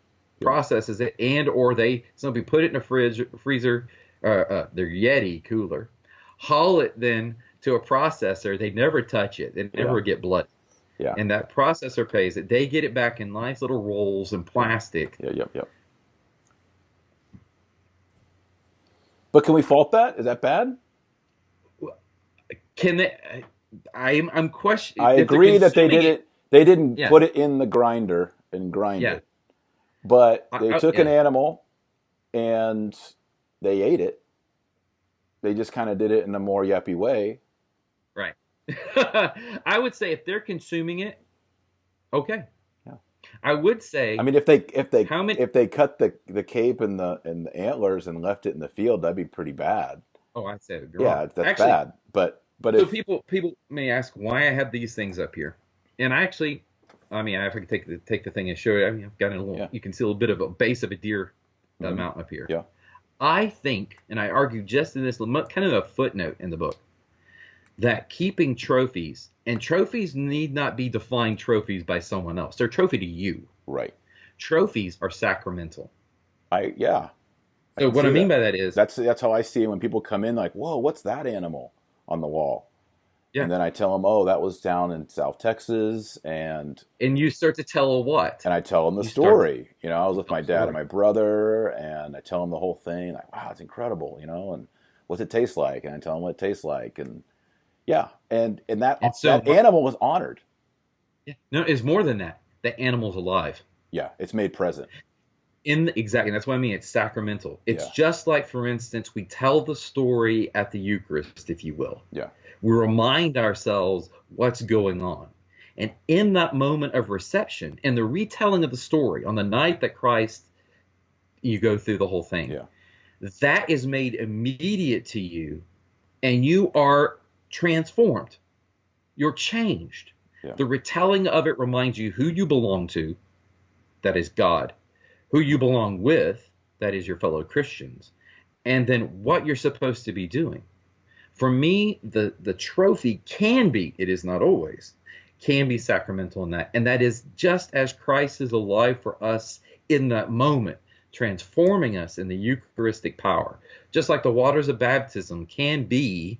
processes it, and or somebody put it in a freezer, their Yeti cooler, haul it then to a processor. They never touch it. They never get blood. Yeah. And that processor pays it. They get it back in nice little rolls and plastic. Yep. But can we fault that? Is that bad? Can they? I'm questioning. I agree that they did it. They didn't put it in the grinder and grind it. But they took an animal and they ate it. They just kind of did it in a more yuppie way. Right. I would say if they're consuming it, okay. Yeah. I would say. I mean, if they cut the cape and the antlers and left it in the field, that'd be pretty bad. Oh, I'd say it'd be wrong. That's actually bad. But so if people may ask why I have these things up here, and if I could take the thing and show you, I've got a little. Yeah. You can see a little bit of a base of a deer mountain up here. Yeah. I think, and I argue just in this kind of a footnote in the book, that keeping trophies, and trophies need not be defined trophies by someone else. They're a trophy to you. Right. Trophies are sacramental. Yeah, I So can what I see mean that. by that is, That's how I see it when people come in like, whoa, what's that animal on the wall? yeah, And then I tell them, oh, that was down in South Texas, and you start to tell a what? and I tell them the You start to story. I was with tell my a dad and story. my brother, and I tell them the whole thing. Like, wow, it's incredible, and what's it taste like? And I tell them what it tastes like, and yeah, and that And so, that animal was honored. yeah, no, it's more than that. The animal's alive. Yeah, it's made present. Exactly, that's what I mean. It's sacramental. It's Yeah, just like, for instance, we tell the story at the Eucharist, if you will. yeah, We remind ourselves what's going on. And in that moment of reception, and the retelling of the story on the night that Christ, you go through the whole thing, yeah, that is made immediate to you, and you are transformed. You're changed. yeah, The retelling of it reminds you who you belong to, that is God, who you belong with, that is your fellow Christians, and then what you're supposed to be doing. For me, the trophy can be, it is not always, can be sacramental in that. And that is just as Christ is alive for us in that moment, transforming us in the Eucharistic power. Just like the waters of baptism can be,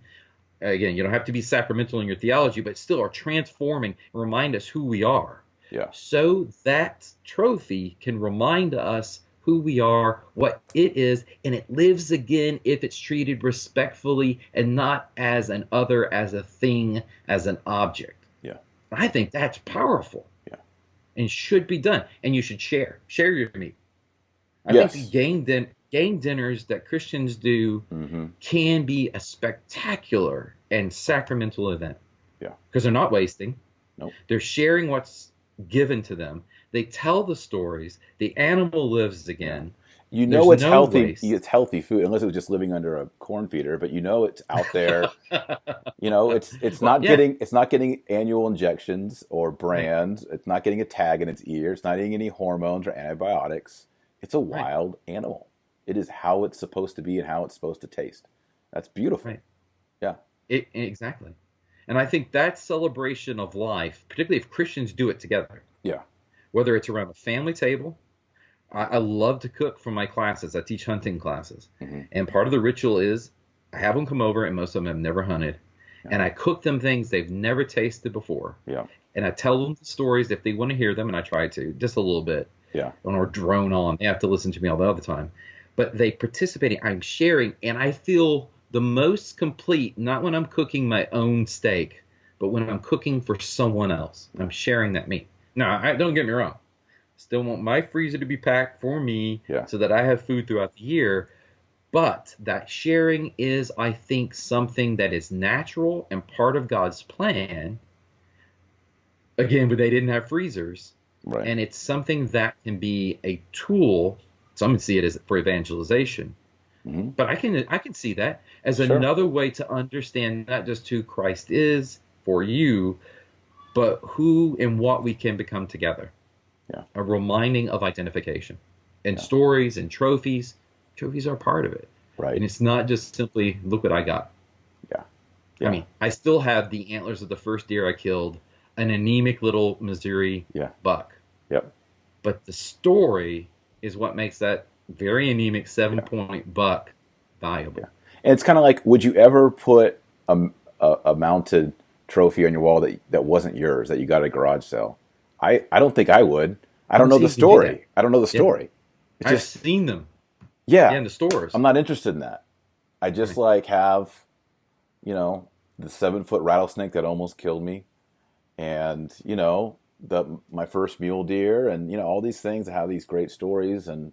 again, you don't have to be sacramental in your theology, but still are transforming and remind us who we are. yeah, So that trophy can remind us who we are, what it is, and it lives again if it's treated respectfully and not as an other, as a thing, as an object. yeah, I think that's powerful yeah. and should be done. And you should share your meat. I think the Yes. game dinners that Christians do Mm-hmm. can be a spectacular and sacramental event Yeah. because they're not wasting. Nope. They're sharing what's given to them. They tell the stories. The animal lives Yeah. again. You There's know it's no healthy. waste. It's healthy food, unless it was just living under a corn feeder. But it's out there. It's Well, not yeah, getting annual injections or right, brands. It's not getting a tag in its ear. It's not eating any hormones or antibiotics. It's a right, wild animal. It is how it's supposed to be and how it's supposed to taste. That's beautiful. right. Yeah. Exactly. And I think that celebration of life, particularly if Christians do it together, Yeah. whether it's around a family table. I love to cook for my classes. I teach hunting classes. Hmm. And part of the ritual is I have them come over, and most of them have never hunted. Yeah. And I cook them things they've never tasted before. Yeah. And I tell them the stories if they want to hear them, and I try to, just a little bit. Yeah. Or drone on. They have to listen to me all the other time. But they participating, I'm sharing, and I feel the most complete, not when I'm cooking my own steak, but when I'm cooking for someone else. I'm sharing that meat. Now, don't get me wrong. Still want my freezer to be packed for me Yeah. so that I have food throughout the year. But that sharing is, I think, something that is natural and part of God's plan. Again, but they didn't have freezers. Right. And it's something that can be a tool. Some see it as for evangelization. Hmm. But I can see that as Sure. another way to understand not just who Christ is for you, but who and what we can become together. Yeah. A reminding of identification. And Yeah. stories and trophies. Trophies are part of it. Right. And it's not just simply, look what I got. Yeah. I Yeah. mean, I still have the antlers of the first deer I killed, an anemic little Missouri Yeah. buck. Yep. But the story is what makes that very anemic Yeah. 7-point buck valuable. Yeah. And it's kind of like, would you ever put a mounted trophy on your wall that wasn't yours, that you got at a garage sale? I don't think I would. I don't know See the if you do that. story. I don't know the Yeah. story. It's I've just, seen them. Yeah, yeah, in the stores. I'm not interested in that. I just Right. like have, the 7-foot rattlesnake that almost killed me, and my first mule deer, and all these things that have these great stories, and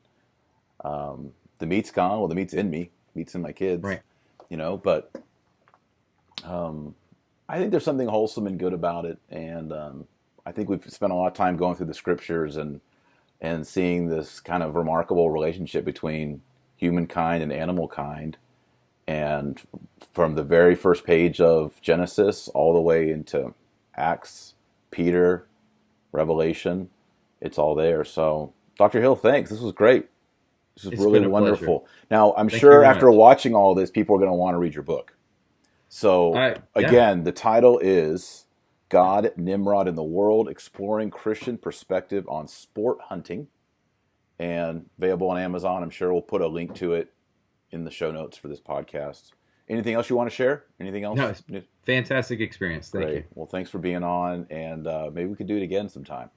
the meat's gone. Well, the meat's in me. Meat's in my kids. Right. But I think there's something wholesome and good about it, and I think we've spent a lot of time going through the scriptures and seeing this kind of remarkable relationship between humankind and animal kind, and from the very first page of Genesis all the way into Acts, Peter, Revelation, it's all there. So, Dr. Hill, thanks. This was great. This is It's really been a pleasure. wonderful. Now, I'm Thank you sure very after much. watching all this, people are going to want to read your book. So, Yeah. again, the title is God, Nimrod, and the World, Exploring Christian Perspective on Sport Hunting. and available on Amazon. I'm sure we'll put a link to it in the show notes for this podcast. Anything else you want to share? Anything else? No, it's fantastic experience. Thank you. Well, thanks for being on, and maybe we could do it again sometime.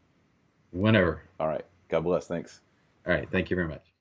Whenever. All right. God bless. Thanks. All right. Thank you very much.